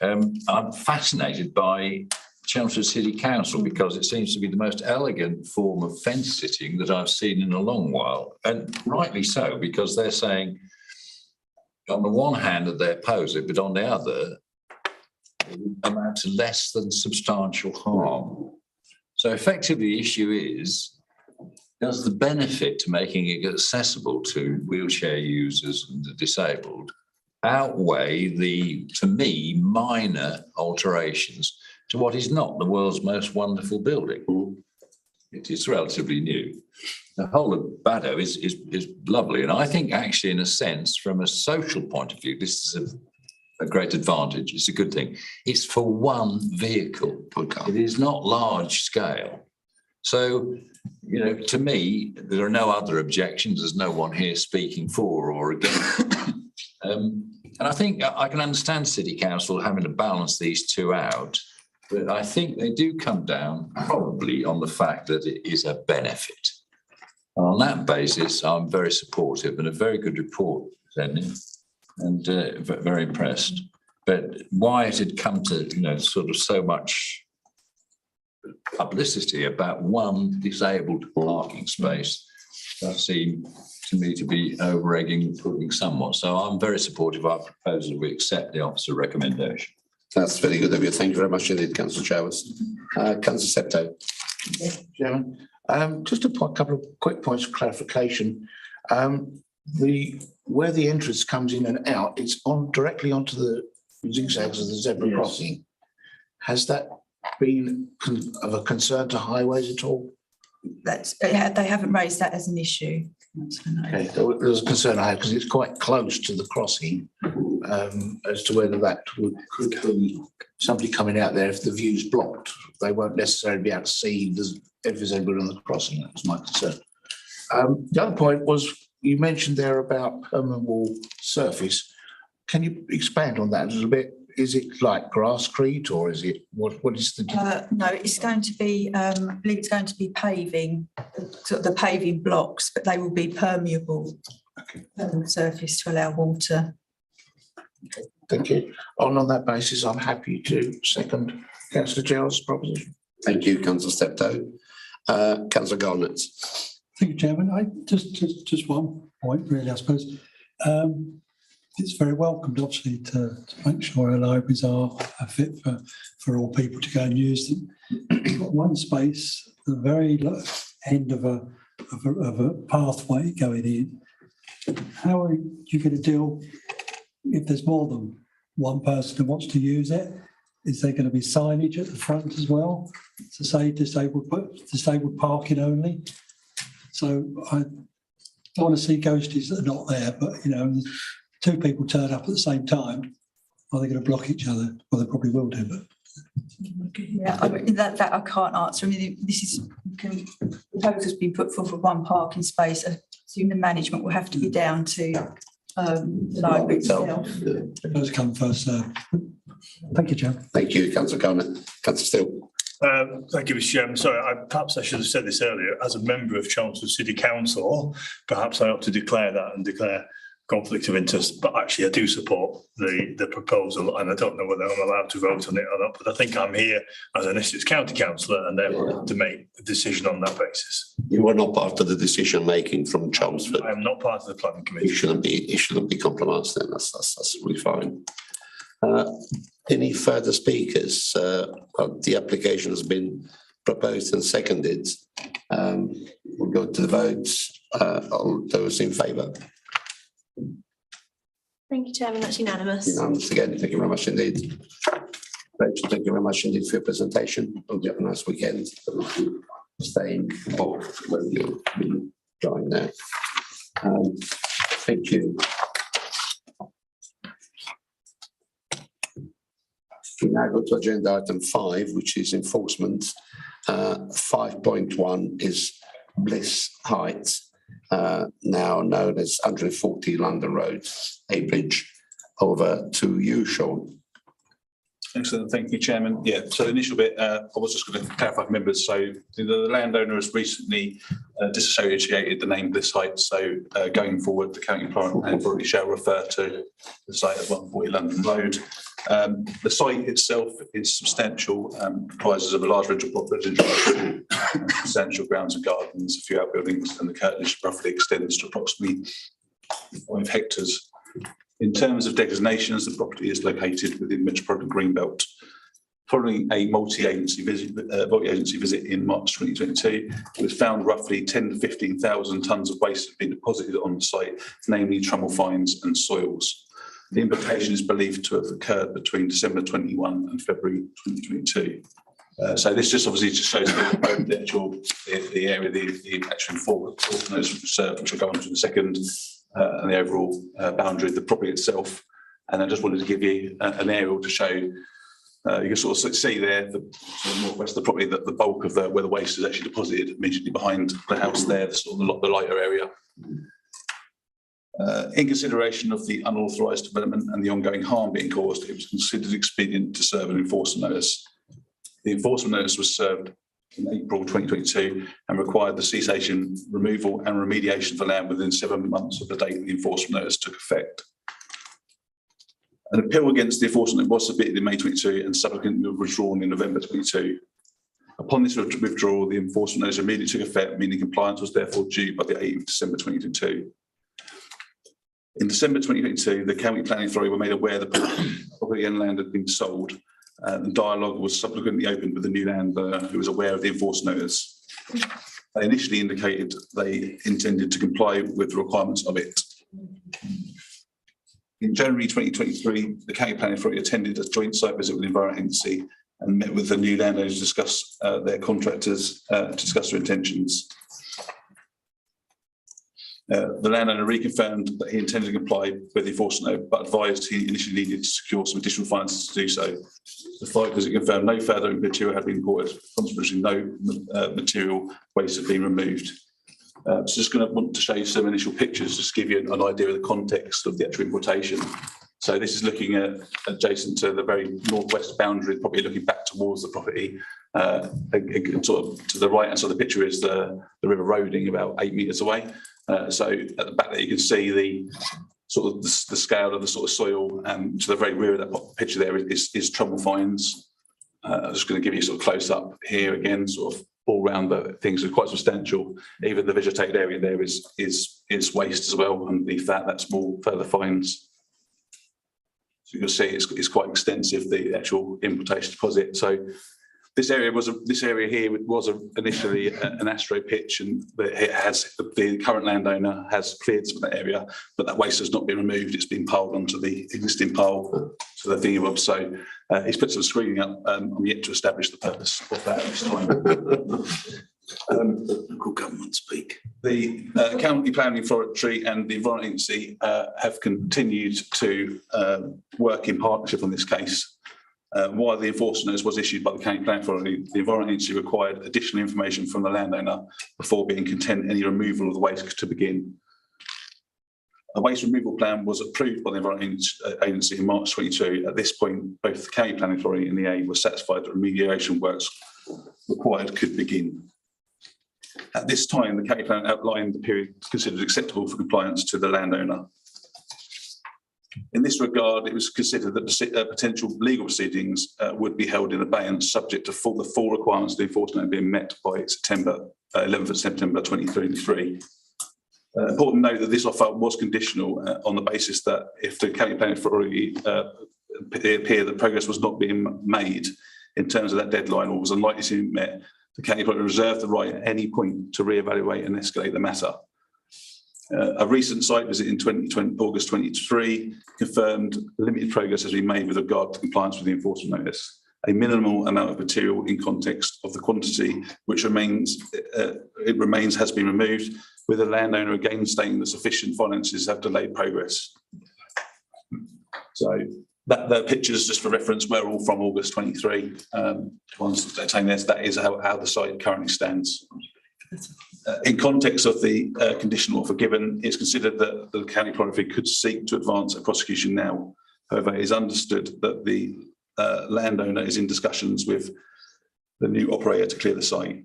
them. I'm fascinated by Chelmsford City Council because it seems to be the most elegant form of fence sitting that I've seen in a long while, and rightly so, because they're saying on the one hand that they oppose it, but on the other, amount to less than substantial harm. So effectively, the issue is, does the benefit to making it accessible to wheelchair users and the disabled outweigh the, to me, minor alterations to what is not the world's most wonderful building? It is relatively new. The whole of Baddow is lovely. And I think actually, in a sense, from a social point of view, this is a great advantage. It's a good thing. It's for one vehicle. It is not large scale. So, you know, to me, there are no other objections. There's no one here speaking for or against. And I think I can understand City Council having to balance these two out, but I think they do come down probably on the fact that it is a benefit. And on that basis, I'm very supportive and a very good report, Lenny, and very impressed. But why it had come to, you know, sort of so much publicity about one disabled parking space does seem to me to be over-egging the pudding somewhat. So I'm very supportive of our proposal. We accept the officer recommendation. That's very good of you. Thank you very much indeed, Councillor Chavez. Councillor Septo. Chairman, just a couple of quick points of clarification. Where the entrance comes in and out, it's on directly onto the zigzags of the zebra crossing. Has that been of a concern to highways at all? They haven't raised that as an issue. Okay, there was a concern I had because it's quite close to the crossing, as to whether that could be somebody coming out there if the view's blocked. They won't necessarily be able to see if there's anybody on the crossing. That was my concern. The other point was you mentioned there about permanent wall surface. Can you expand on that a little bit? Is it like grasscrete or is it what is the? No, it's going to be. I believe it's going to be paving, sort of the paving blocks, but they will be permeable surface to allow water. Okay, thank you. On that basis, I'm happy to second Councillor Gerald's proposition. Thank you, Councillor Steptoe. Councillor Garnett. Thank you, Chairman. I just one point, really, I suppose. It's very welcomed, obviously, to make sure our libraries are fit for all people to go and use them. You've got one space at the very end of a pathway going in. How are you going to deal if there's more than one person who wants to use it? Is there going to be signage at the front as well to say disabled parking only? So I don't want to see ghosties that are not there, but you know, two people turn up at the same time. Are they going to block each other? Well, they probably will do, but. Yeah, that I can't answer. I mean, this is the proposal's been put forward for one parking space. I assume the management will have to be down to the library itself. First come, first served. Thank you, Chair. Thank you, Councillor Garnett. Councillor Steele. Thank you, Mr. Chairman. Sorry, perhaps I should have said this earlier. As a member of Chelmsford City Council, perhaps I ought to declare that and declare conflict of interest, but actually I do support the proposal, and I don't know whether I'm allowed to vote on it or not, but I think I'm here as an Essex County Councillor and therefore to make a decision on that basis. You were not part of the decision making from Chelmsford. I am not part of the planning committee. It shouldn't be compromised then. That's really fine. Any further speakers? The application has been proposed and seconded. We'll go to the votes. All those in favour? Thank you, Chairman. That's unanimous. Unanimous again. Thank you very much indeed. Rachel, thank you very much indeed for your presentation. Hope you have a nice weekend. Staying or when you'll be going there. Thank you. We now go to agenda item 5, which is enforcement. 5.1 is Bliss Heights. Now known as 140 London Road, Abridge. Over to you, Sean. Excellent, thank you, Chairman. Yeah, so the initial bit, I was just going to clarify for members. So the landowner has recently disassociated the name Bliss Heights. So going forward, the county planning authority shall refer to the site as 140 London Road. The site itself is substantial, comprises of a large residential property, substantial grounds and gardens, a few outbuildings, and the curtilage roughly extends to approximately 5 hectares. In terms of designations, the property is located within Metropolitan Greenbelt. Following a multi-agency visit in March 2022, it was found roughly 10 to 15,000 tonnes of waste had been deposited on the site, namely trummel fines and soils. The importation is believed to have occurred between December 21 and February 2022. So this just obviously just shows the area, the actual enforcement notice was served, which I'll go on to in a second, and the overall boundary of the property itself. And I just wanted to give you an aerial to show. You can sort of see there, the northwest of the property, that the bulk of where the waste is actually deposited immediately behind the house there, the sort of the lighter area. In consideration of the unauthorised development and the ongoing harm being caused, it was considered expedient to serve an enforcement notice. The enforcement notice was served in April 2022 and required the cessation, removal and remediation of the land within 7 months of the date the enforcement notice took effect. An appeal against the enforcement was submitted in May 22 and subsequently withdrawn in November 22. Upon this withdrawal, the enforcement notice immediately took effect, meaning compliance was therefore due by the 8th of December 2022. In December 2022, the County Planning Authority were made aware that property and land had been sold. And dialogue was subsequently opened with the new landowner who was aware of the enforced notice. They initially indicated they intended to comply with the requirements of it. In January 2023, the County Planning Authority attended a joint site visit with the Environment Agency and met with the new landowners to discuss their contractors, to discuss their intentions. The landowner reconfirmed that he intended to comply with the enforcement note, but advised he initially needed to secure some additional finances to do so. The site visit confirmed no further material had been imported, consequently no material waste had been removed. So just going to want to show you some initial pictures, just to give you an idea of the context of the actual importation. So this is looking at adjacent to the very northwest boundary, probably looking back towards the property. Sort of to the right hand side of the picture is the River Roding, about 8 metres away. So at the back there you can see the sort of the scale of the sort of soil, and to the very rear of that picture there is trummel fines. I'm just going to give you sort of close up here again, sort of all round the things are quite substantial. Even the vegetated area there is waste as well. Underneath that, that's more further fines. So you can see it's quite extensive, the actual importation deposit. So this area here was initially an astro pitch, and the current landowner has cleared some of that area, but that waste has not been removed. It's been piled onto the existing pile to the thingy. So he's put some screening up. I'm yet to establish the purpose of that this time. Local government speak. The County Planning Authority and the Environment Agency have continued to work in partnership on this case. While the enforcement notice was issued by the County Planning Authority, the Environment Agency required additional information from the landowner before being content any removal of the waste to begin. A waste removal plan was approved by the Environment Agency in March 22. At this point, both the County Planning Authority and the A were satisfied that remediation works required could begin. At this time, the County Plan outlined the period considered acceptable for compliance to the landowner. In this regard, it was considered that the potential legal proceedings would be held in abeyance, subject to the full requirements of the enforcement being met by 11th of September 2023. Important to note that this offer was conditional on the basis that if the County Planning Authority appeared that progress was not being made in terms of that deadline or was unlikely to be met, the County Planning reserved the right at any point to re-evaluate and escalate the matter. A recent site visit in August 23 confirmed limited progress has been made with regard to compliance with the enforcement notice. A minimal amount of material in context of the quantity which remains has been removed, with the landowner again stating that sufficient finances have delayed progress. So that pictures, just for reference, were all from August 23. Ones saying this, that is how the site currently stands. In context of the conditional offer given, it's considered that the County Planning Authority could seek to advance a prosecution now. However, it is understood that the landowner is in discussions with the new operator to clear the site.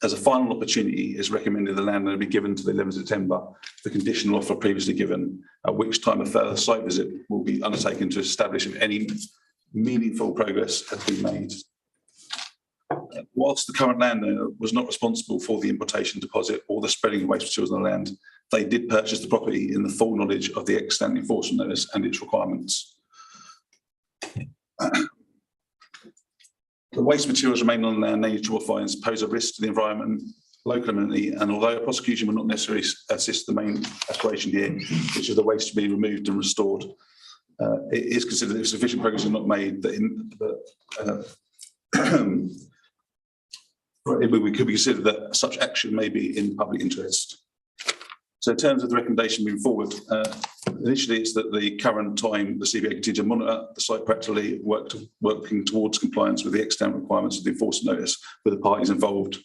As a final opportunity, it's recommended the landowner be given to the 11th of September, the conditional offer previously given, at which time a further site visit will be undertaken to establish if any meaningful progress has been made. Whilst the current landowner was not responsible for the importation deposit or the spreading of waste materials on the land, they did purchase the property in the full knowledge of the extant enforcement notice and its requirements. The waste materials remaining on land nature fines pose a risk to the environment, local community, and although a prosecution will not necessarily assist the main aspiration here, which is the waste to be removed and restored, it is considered if sufficient progress is not made that we could consider that such action may be in public interest. So in terms of the recommendation moving forward, initially it's that the current time the CBA continue to monitor the site practically working towards compliance with the extant requirements of the enforcement notice with the parties involved,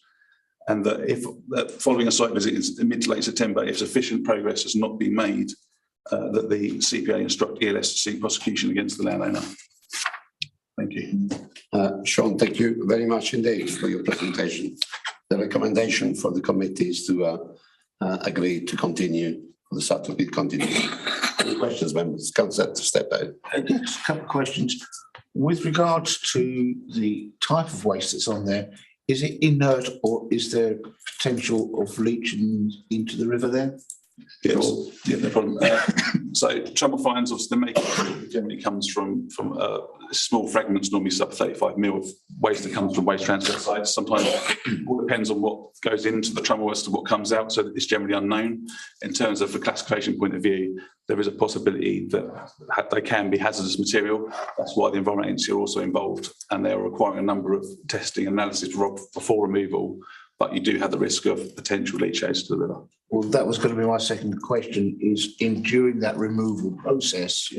and that if following a site visit in mid to late September, if sufficient progress has not been made, that the CPA instruct ELS to seek prosecution against the landowner. Thank you. Sean, thank you very much indeed for your presentation. The recommendation for the committee is to agree to continue, the site to be continued. Any questions, members? Councillor Steppo. Just a couple of questions. With regards to the type of waste that's on there, is it inert or is there potential of leaching into the river there? Yes, yeah, no problem. So trouble fines, obviously, the making generally comes from small fragments, normally sub 35 mil of waste that comes from waste transfer sites. Sometimes it all depends on what goes into the trouble as to what comes out, so that it's generally unknown. In terms of the classification point of view, there is a possibility that they can be hazardous material. That's why the Environment Agency are also involved, and they are requiring a number of testing analysis before removal. But you do have the risk of potential leachate to the river. Well, that was going to be my second question, is during that removal process,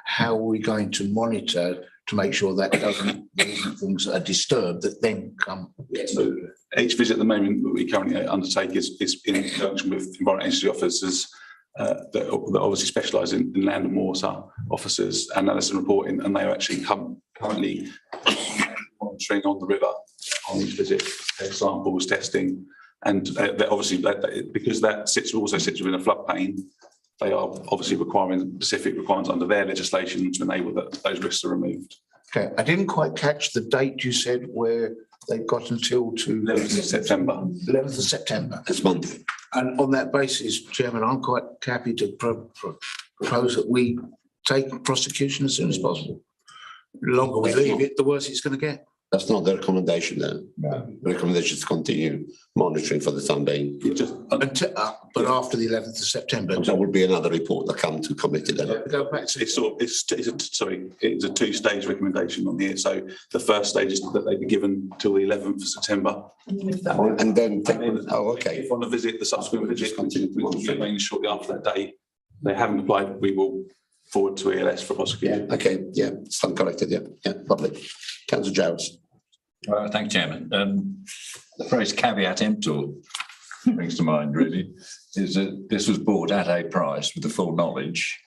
how are we going to monitor to make sure that there isn't things that are disturbed that then come? So each visit at the moment that we currently undertake is in conjunction with Environment Agency officers that obviously specialise in land and water officers, analysis and reporting, and they are actually currently monitoring on the river on each visit, samples, testing, and obviously because that also sits within a floodplain, they are obviously requiring specific requirements under their legislation to enable that those risks are removed. Okay, I didn't quite catch the date you said where they've got until 11th of September. 11th of September. This month. And on that basis, Chairman, I'm quite happy to propose that we take prosecution as soon as possible. The longer we leave it, the worse it's going to get. That's not the recommendation then. No. The recommendation is to continue monitoring for the time being. But after the 11th of September. There will be another report that come to committee then. Go back to It's a two-stage recommendation on here. So the first stage is that they be given till the 11th of September. And then, okay. If on a visit, the subsequent visit continues shortly after that date, they haven't applied, we will forward to ELS for prosecution. Yeah, okay, yeah, stand corrected, yeah, lovely. Councillor Giles. Thank you, Chairman. The phrase caveat emptor brings to mind really is that this was bought at a price with the full knowledge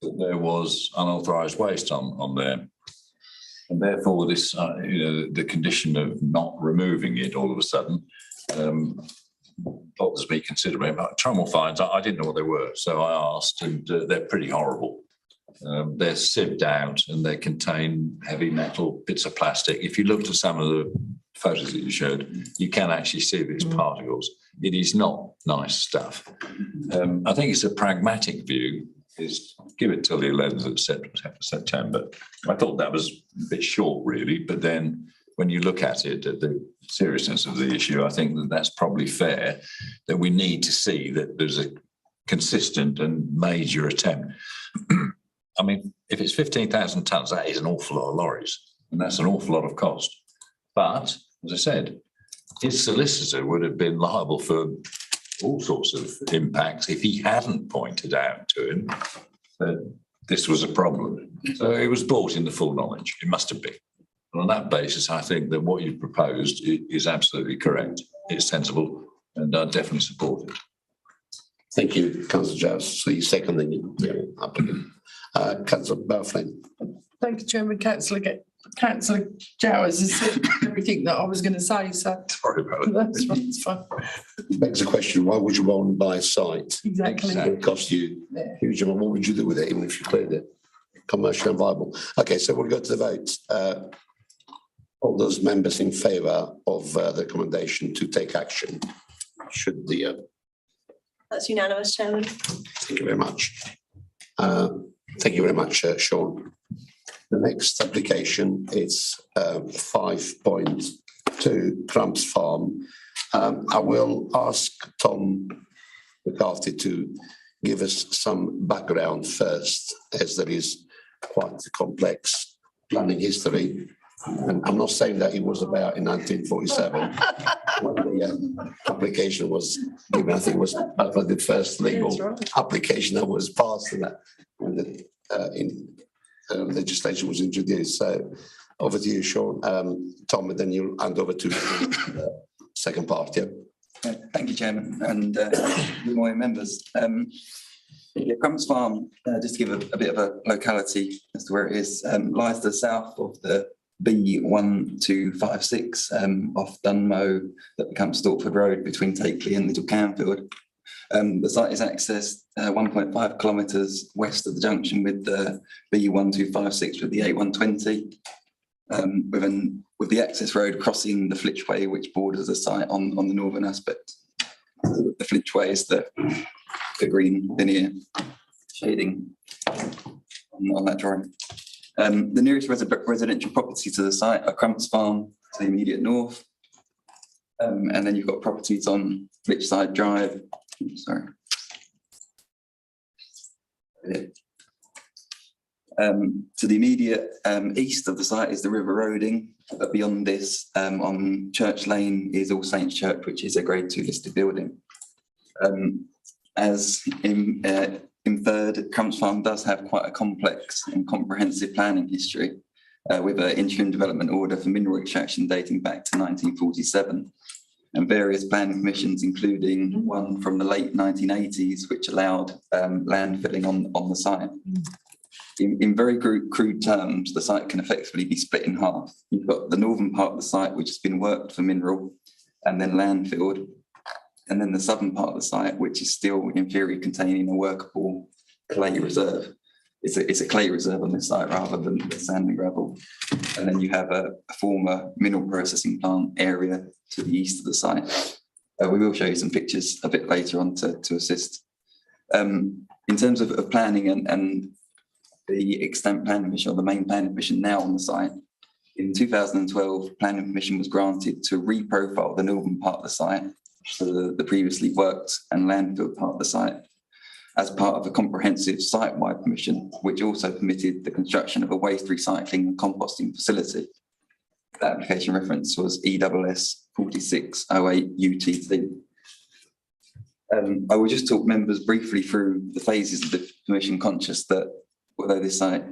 that there was unauthorised waste on there. And therefore this, the condition of not removing it all of a sudden bothers me considerably. About trommel fines, I didn't know what they were, so I asked, and they're pretty horrible. They're sieved out and they contain heavy metal, bits of plastic. If you looked at some of the photos that you showed, you can actually see these particles. It is not nice stuff. I think it's a pragmatic view, is give it till the 11th of September. I thought that was a bit short really, but then when you look at it, at the seriousness of the issue, I think that that's probably fair, that we need to see that there's a consistent and major attempt. I mean, if it's 15,000 tonnes, that is an awful lot of lorries, and that's an awful lot of cost. But, as I said, his solicitor would have been liable for all sorts of impacts if he hadn't pointed out to him that this was a problem. So it was bought in the full knowledge. It must have been. And on that basis, I think that what you've proposed is absolutely correct. It's sensible, and I definitely support it. Thank you, Councillor Giles. So you second the applicant. Councillor Burflin. Thank you, Chairman. Councillor Giles has said everything that I was going to say, so sorry about it. That's right, it's fine. Begs the question, why would you want to buy a site? Exactly. It would cost you huge amount. What would you do with it, even if you cleared it? Commercially unviable. Okay, so we'll go to the vote. All those members in favour of the recommendation to take action should the That's unanimous, Chairman. Thank you very much. Thank you very much, Sean. The next application is 5.2 Crumps Farm. I will ask Tom McCarthy to give us some background first, as there is quite a complex planning history. And I'm not saying that it was about in 1947 when the application was given. I think it was the first legal application that was passed and that when the legislation was introduced. So over to you, Sean. Tom, and then you'll hand over to the second part. Yeah. Thank you, Chairman, and good morning, members. Crumps Farm, just to give a bit of a locality as to where it is, lies to the south of the B1256 off Dunmow that becomes Stortford Road between Takeley and Little Canfield. The site is accessed 1.5 kilometres west of the junction with the B1256 with the A120, with the access road crossing the Flitchway, which borders the site on the northern aspect. The Flitchway is the green linear shading on that drawing. The nearest residential property to the site are Crumps Farm to the immediate north. And then you've got properties on Flitchside Drive. Sorry. To the immediate east of the site is the River Roding, but beyond this, on Church Lane is All Saints Church, which is a Grade 2 listed building. As inferred, Crumps Farm does have quite a complex and comprehensive planning history, with an interim development order for mineral extraction dating back to 1947, and various planning permissions, including one from the late 1980s, which allowed land filling on the site. In very crude terms, the site can effectively be split in half. You've got the northern part of the site, which has been worked for mineral and then land filled, and then the southern part of the site, which is still in theory containing a workable clay reserve. It's a clay reserve on this site rather than the sand and gravel. And then you have a former mineral processing plant area to the east of the site. We will show you some pictures a bit later on to assist. In terms of planning and the extent planning permission, or the main planning permission now on the site, in 2012, planning permission was granted to reprofile the northern part of the site, so the previously worked and landfill part of the site, as part of a comprehensive site-wide permission, which also permitted the construction of a waste recycling and composting facility. The application reference was EWS 4608 UTT. I will just talk members briefly through the phases of the permission, conscious that although this site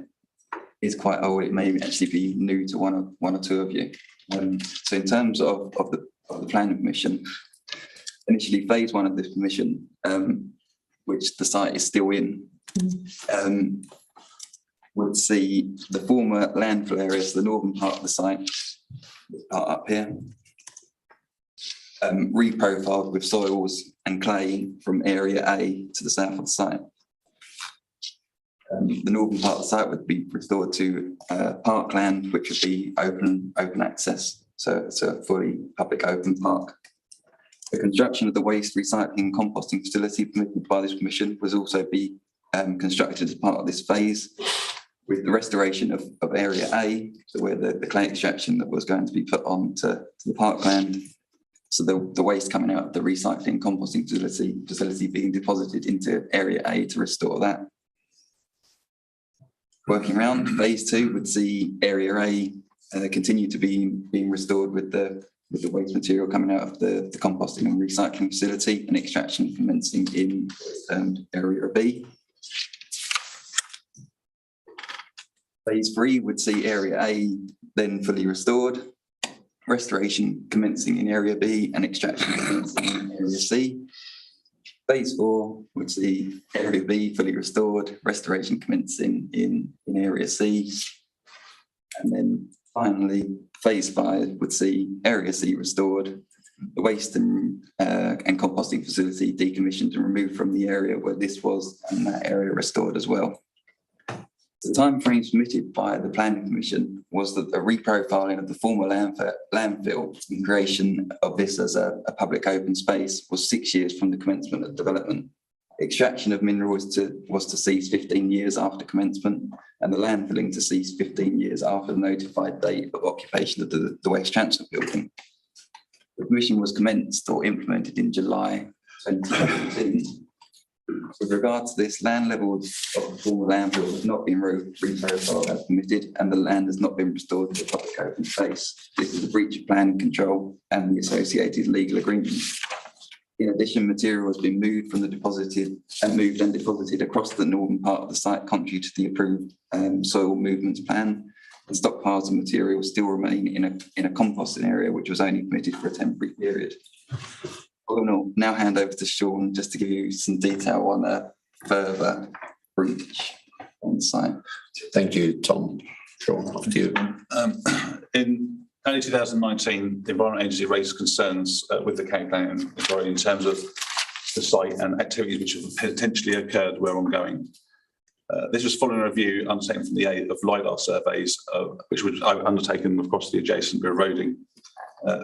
is quite old, it may actually be new to one or two of you. So in terms of the planning permission, initially phase one of this permission, which the site is still in, would see the former landfill areas, the northern part of the site, part up here, reprofiled with soils and clay from area A to the south of the site. The northern part of the site would be restored to parkland, which would be open access, so it's a fully public open park. The construction of the waste recycling and composting facility permitted by this permission was also be constructed as part of this phase, with the restoration of area A, so where the clay extraction that was going to be put on to the parkland. So the waste coming out of the recycling composting facility being deposited into area A to restore that. Working around, phase two would see area A continue to be being restored with the waste material coming out of the composting and recycling facility, and extraction commencing in area B. Phase three would see area A then fully restored, restoration commencing in area B and extraction commencing in area C. Phase four would see area B fully restored, restoration commencing in area C. And then finally, phase five would see area C restored, the waste and composting facility decommissioned and removed from the area where this was, and that area restored as well. The timeframes permitted by the Planning Commission was that a reprofiling of the former landfill and creation of this as a public open space was 6 years from the commencement of development. Extraction of minerals was to cease 15 years after commencement, and the landfilling to cease 15 years after the notified date of occupation of the waste transfer building. The commission was commenced or implemented in July 2017. With regard to this, land levels of the former landfill have not been reprofiled as permitted, and the land has not been restored to the public open space. This is a breach of planning control and the associated legal agreement. In addition, material has been moved and deposited across the northern part of the site, contrary to the approved soil movements plan. And stockpiles of material still remain in a composting area, which was only permitted for a temporary period. I will now hand over to Sean just to give you some detail on a further breach on the site. Thank you, Tom. Sean, after you. In early 2019, the Environment Agency raised concerns with the county planning authority in terms of the site and activities which have potentially occurred were ongoing. This was following a review undertaken from the aid of LiDAR surveys, which were undertaken across the adjacent eroding.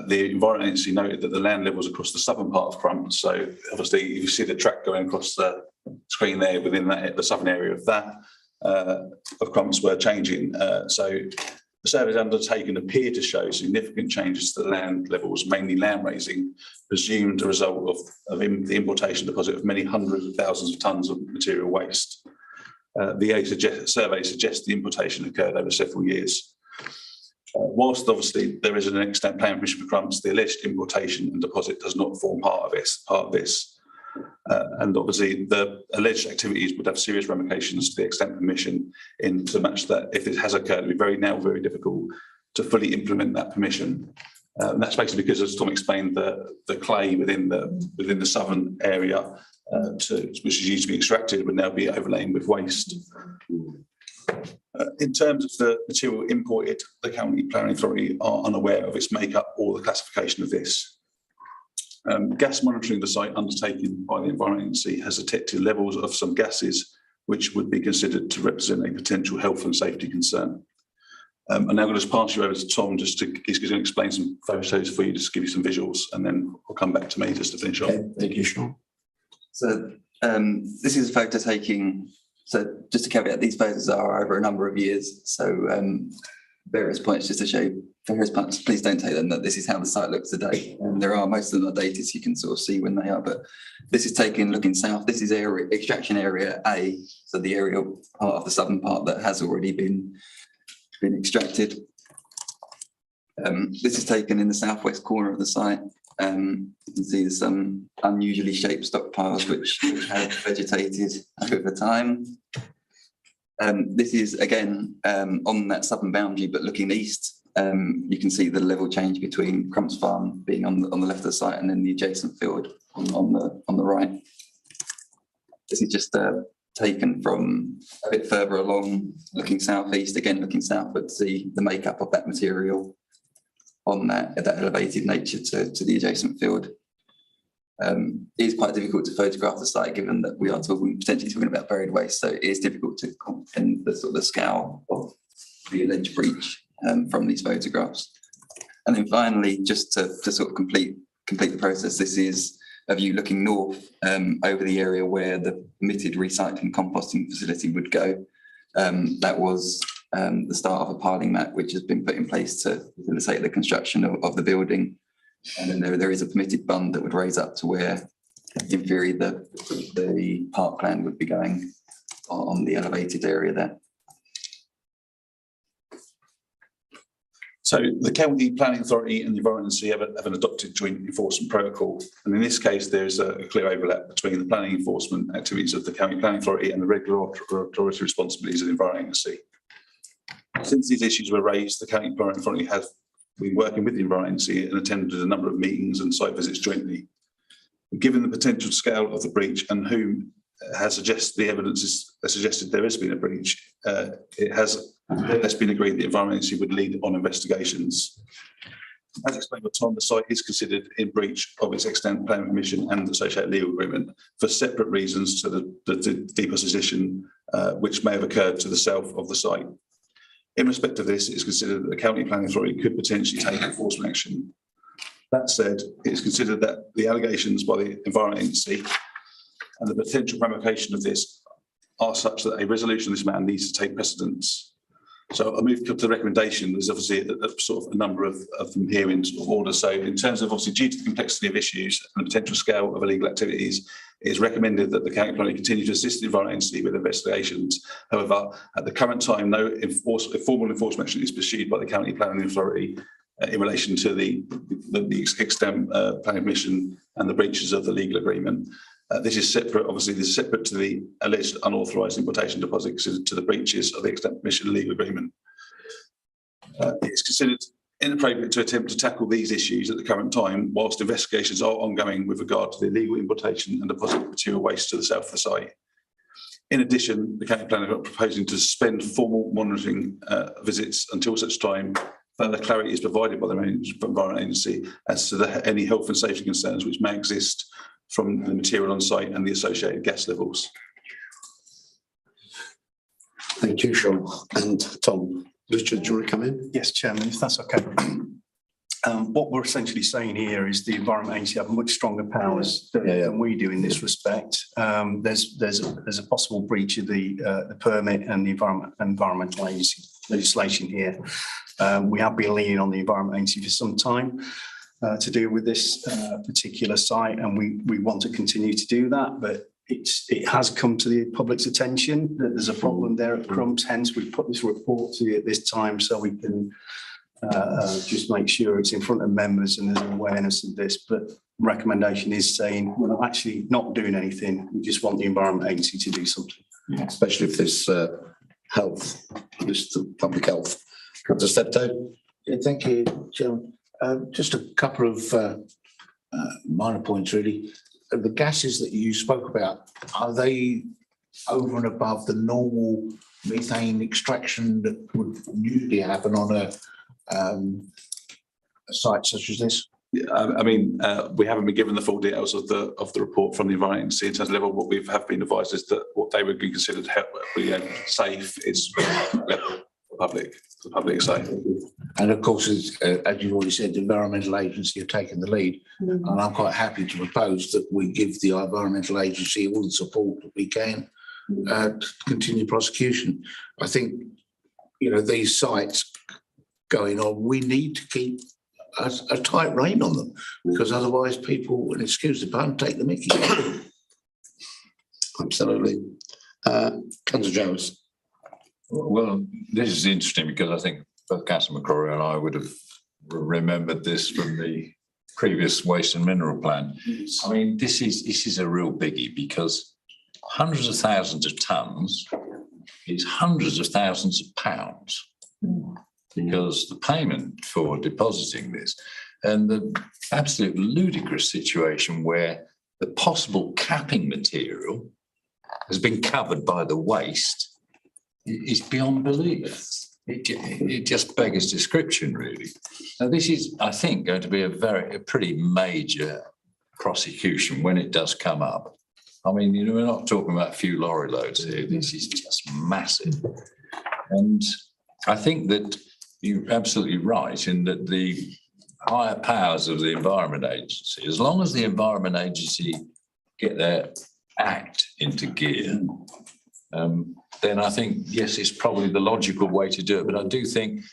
The Environment Agency noted that the land levels across the southern part of Crumps, so obviously you see the track going across the screen there within that, the southern area of that, of Crumps were changing. So the surveys undertaken appear to show significant changes to the land levels, mainly land raising, presumed a result of the importation deposit of many hundreds of thousands of tonnes of material waste. The survey suggests the importation occurred over several years. Whilst obviously there is an extent plan permission for Crumps, the alleged importation and deposit does not form part of this. And obviously the alleged activities would have serious ramifications to the extent permission in to match that. If it has occurred, it would be very difficult to fully implement that permission. And that's basically because, as Tom explained, the clay within the southern area which is used to be extracted would now be overlain with waste. In terms of the material imported, the County Planning Authority are unaware of its makeup or the classification of this. Gas monitoring of the site undertaken by the Environment Agency has detected levels of some gases which would be considered to represent a potential health and safety concern. I'm now going to just pass you over to Tom he's going to explain some photos for you, just give you some visuals, and then I'll come back to me just to finish off. Thank you, Sean. So this is a photo taking. So just to caveat, these photos are over a number of years. So various points just to show you various points. Please don't take them that this is how the site looks today. And there are, most of them are dated, so you can sort of see when they are. But this is taken looking south. This is extraction area A. So the area part of the southern part that has already been extracted. This is taken in the southwest corner of the site. You can see there's some unusually shaped stockpiles which have vegetated over time. This is again on that southern boundary, but looking east. You can see the level change between Crumps Farm being on the left of the site and then the adjacent field on the right. This is just taken from a bit further along, looking southeast, again looking southward to see the makeup of that material on that elevated nature to the adjacent field. It is quite difficult to photograph the site given that we are potentially talking about buried waste, so it is difficult to comprehend the sort of the scale of the alleged breach from these photographs. And then finally, just to sort of complete the process, this is a view looking north over the area where the permitted recycling composting facility would go. That was the start of a piling mat which has been put in place to facilitate the construction of the building. And then there is a permitted bund that would raise up to where, in theory, the parkland would be going on the elevated area there. So the County Planning Authority and the Environment Agency have an adopted joint enforcement protocol. And in this case, there's a clear overlap between the planning enforcement activities of the County Planning Authority and the regulatory responsibilities of the Environment Agency. Since these issues were raised, the County Planning Authority has been working with the Environment Agency and attended a number of meetings and site visits jointly. Given the potential scale of the breach and whom has suggested the evidence is suggested there has been a breach, it has been agreed the Environment Agency would lead on investigations. As explained by Tom, the site is considered in breach of its extent planning permission and associated legal agreement for separate reasons to the deposition which may have occurred to the south of the site. In respect of this, it is considered that the county planning authority could potentially take enforcement action. That said, it is considered that the allegations by the Environment Agency and the potential ramification of this are such that a resolution of this matter needs to take precedence. So I move to the recommendation. There's obviously a sort of a number of them here in sort of order. So in terms of obviously due to the complexity of issues and the potential scale of illegal activities, it is recommended that the county planning continue to assist the Environment Agency with investigations. However, at the current time, no formal enforcement action is pursued by the county planning authority in relation to the extent planning permission and the breaches of the legal agreement. This is separate, obviously, this is separate to the alleged unauthorised importation deposits to the breaches of the extent permission legal agreement. It's considered inappropriate to attempt to tackle these issues at the current time, whilst investigations are ongoing with regard to the illegal importation and deposit of material waste to the south of the site. In addition, the county planner are proposing to suspend formal monitoring visits until such time further clarity is provided by the Environment Agency as to any health and safety concerns which may exist from the material on site and the associated gas levels. Thank you, Sean. And Tom, Richard, do you want to come in? Yes, Chairman, if that's okay. What we're essentially saying here is the Environment Agency have much stronger powers than we do in this respect. There's a possible breach of the permit and the environmental agency legislation here. We have been leaning on the Environment Agency for some time to deal with this particular site, and we want to continue to do that, but it has come to the public's attention that there's a problem there at Crumps. Hence, we put this report to you at this time so we can just make sure it's in front of members and there's an awareness of this. But recommendation is saying we're not actually not doing anything. We just want the Environment Agency to do something. Yeah. Especially if there's health, this public health. Councillor Steptoe. Yeah, thank you, Chairman. Just a couple of minor points, really. The gases that you spoke about, are they over and above the normal methane extraction that would usually happen on a site such as this? Yeah, I mean, we haven't been given the full details of the report from the Environment Agency in terms of level. What we have been advised is that what they would be considered safe is the public safe. And of course, as you've already said, the Environmental Agency have taken the lead, and I'm quite happy to propose that we give the Environmental Agency all the support that we can to continue prosecution. I think, you know, these sites going on, we need to keep a tight rein on them, because otherwise people, and excuse the pun, take the mickey. Absolutely. Councillor Jones. Well, this is interesting because I think both Councillor McCrory and I would have remembered this from the previous waste and mineral plan. I mean, this is a real biggie, because hundreds of thousands of tonnes is hundreds of thousands of pounds, because the payment for depositing this and the absolute ludicrous situation where the possible capping material has been covered by the waste is beyond belief. It just beggars description, really. Now, this is, I think, going to be a pretty major prosecution when it does come up. I mean, you know, we're not talking about a few lorry loads here. This is just massive. And I think that you're absolutely right in that the higher powers of the Environment Agency, as long as the Environment Agency get their act into gear, then I think, yes, it's probably the logical way to do it. But I do think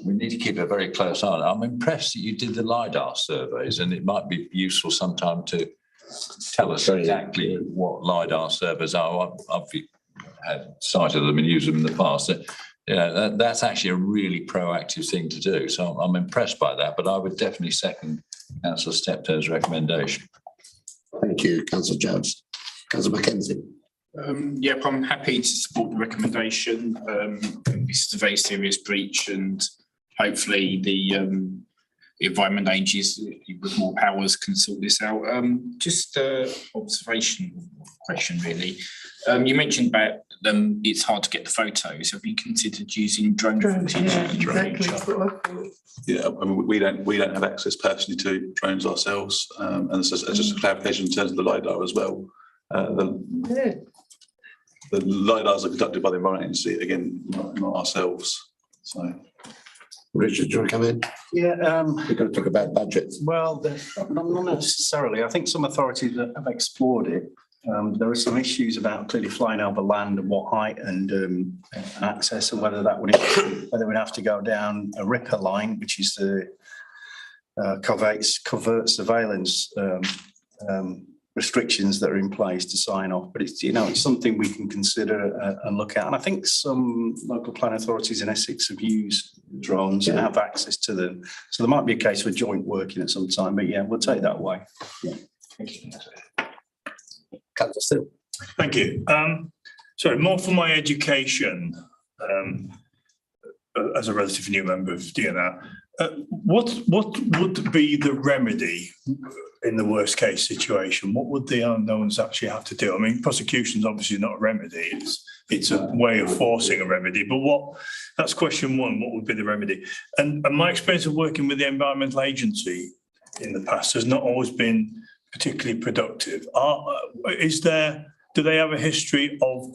we need to keep a very close eye on it. I'm impressed that you did the LiDAR surveys, and it might be useful sometime to tell us exactly what LiDAR surveys are. I've had sight of them and used them in the past. You know, that's actually a really proactive thing to do. So I'm impressed by that, but I would definitely second Councillor Steptoe's recommendation. Thank you, Councillor Jones. Councillor Mackenzie. Yep, I'm happy to support the recommendation. This is a very serious breach, and hopefully the environment agencies with more powers can sort this out. Just observation question really. You mentioned about it's hard to get the photos. Have you considered using drone footage? Yeah, I mean, we don't have access personally to drones ourselves, and it's just a clarification in terms of the LiDAR as well. The LiDARs are conducted by the Environment Agency, again, not ourselves. So, Richard, do you want to come in? Yeah, We're going to talk about budget. well, not necessarily. I think some authorities have explored it. There are some issues about clearly flying over land and what height and access, and whether we'd have to go down a ripper line, which is the covert surveillance restrictions that are in place to sign off. But it's something we can consider and look at. And I think some local planning authorities in Essex have used drones and have access to them. So there might be a case for joint working at some time. But yeah, we'll take that away. Yeah. Thank you. Councillor Still. Thank you. Sorry, more for my education, as a relatively new member of DNR. What would be the remedy in the worst case situation? What would the unknowns actually have to do? I mean, prosecution is obviously not a remedy. It's a way of forcing a remedy. But that's question one. What would be the remedy? And my experience of working with the Environmental Agency in the past has not always been particularly productive. Do they have a history of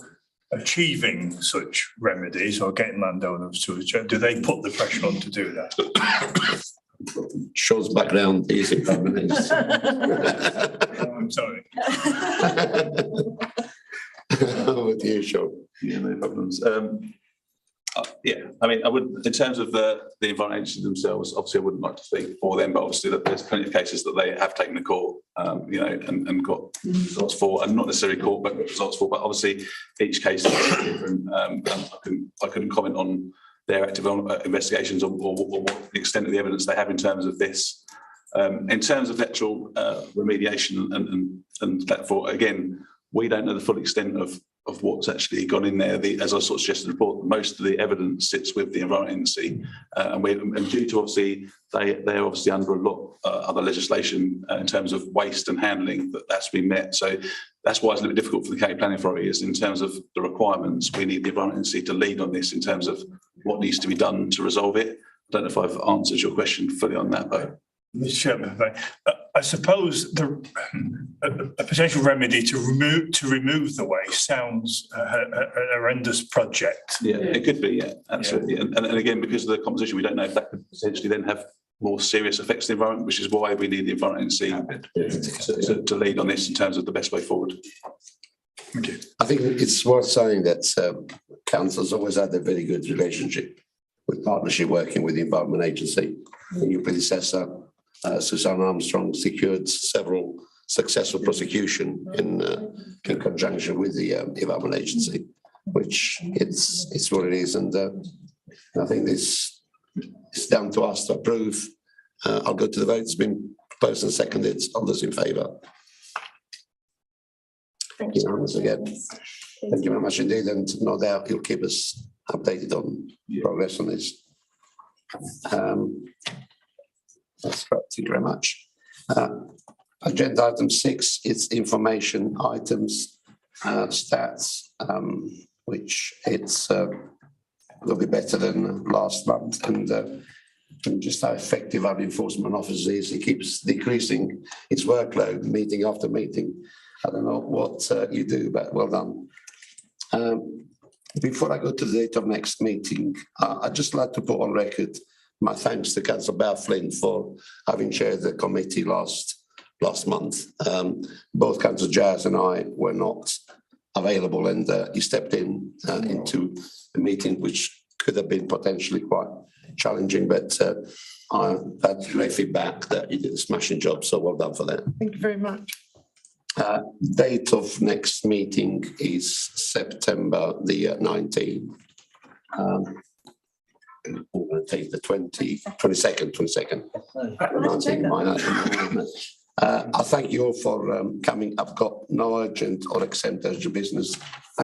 achieving such remedies or getting landowners to adjust? Do they put the pressure on to do that? Sean's background is environment. I'm sorry. Over to you, Sean. yeah, no problems. Yeah, I mean, I would, in terms of the Environment Agency themselves, obviously I wouldn't like to speak for them, but obviously there's plenty of cases that they have taken to court, and got results for, and not necessarily court, but results for, but obviously each case is different. And I couldn't comment on their active investigations or what the extent of the evidence they have in terms of this. In terms of actual remediation and that for, again, we don't know the full extent of what's actually gone in there. As I sort of suggested in the report, most of the evidence sits with the Environment Agency, and due to obviously they're obviously under a lot of other legislation in terms of waste and handling that's been met. So that's why it's a little bit difficult for the county planning authority. Is in terms of the requirements, we need the Environment Agency to lead on this in terms of what needs to be done to resolve it. I don't know if I've answered your question fully on that, but. Mr. Chairman, I suppose a potential remedy to remove the waste sounds a horrendous project. Yeah, it could be. Yeah, absolutely. Yeah. And again, because of the composition, we don't know if that could potentially then have more serious effects on the environment, which is why we need the Environment Agency to lead on this in terms of the best way forward. Thank you. I think it's worth saying that council's always had a very good relationship with partnership working with the Environment Agency. Your predecessor, Susanna Armstrong, secured several successful prosecution in conjunction with the Environment Agency, which it's what it is. And I think it's down to us to approve. I'll go to the vote. It's been proposed and seconded. All those in favour? Thank you. Again. Thank you very much indeed, and no doubt you'll keep us updated on progress on this. That's great. Thank you very much. Agenda item 6, it's information items, stats, which it's will be better than last month, and just how effective our enforcement officer is. He keeps decreasing its workload, meeting after meeting. I don't know what you do, but well done. Before I go to the date of next meeting, I'd just like to put on record my thanks to Councillor Balflynn for having chaired the committee last month. Both Councillor Jazz and I were not available, and he stepped in into the meeting, which could have been potentially quite challenging, but I had great feedback that he did a smashing job, so well done for that. Thank you very much. Date of next meeting is September the 19th. We're going to take the 22nd. I thank you all for coming. I've got no urgent or exempt urgent business.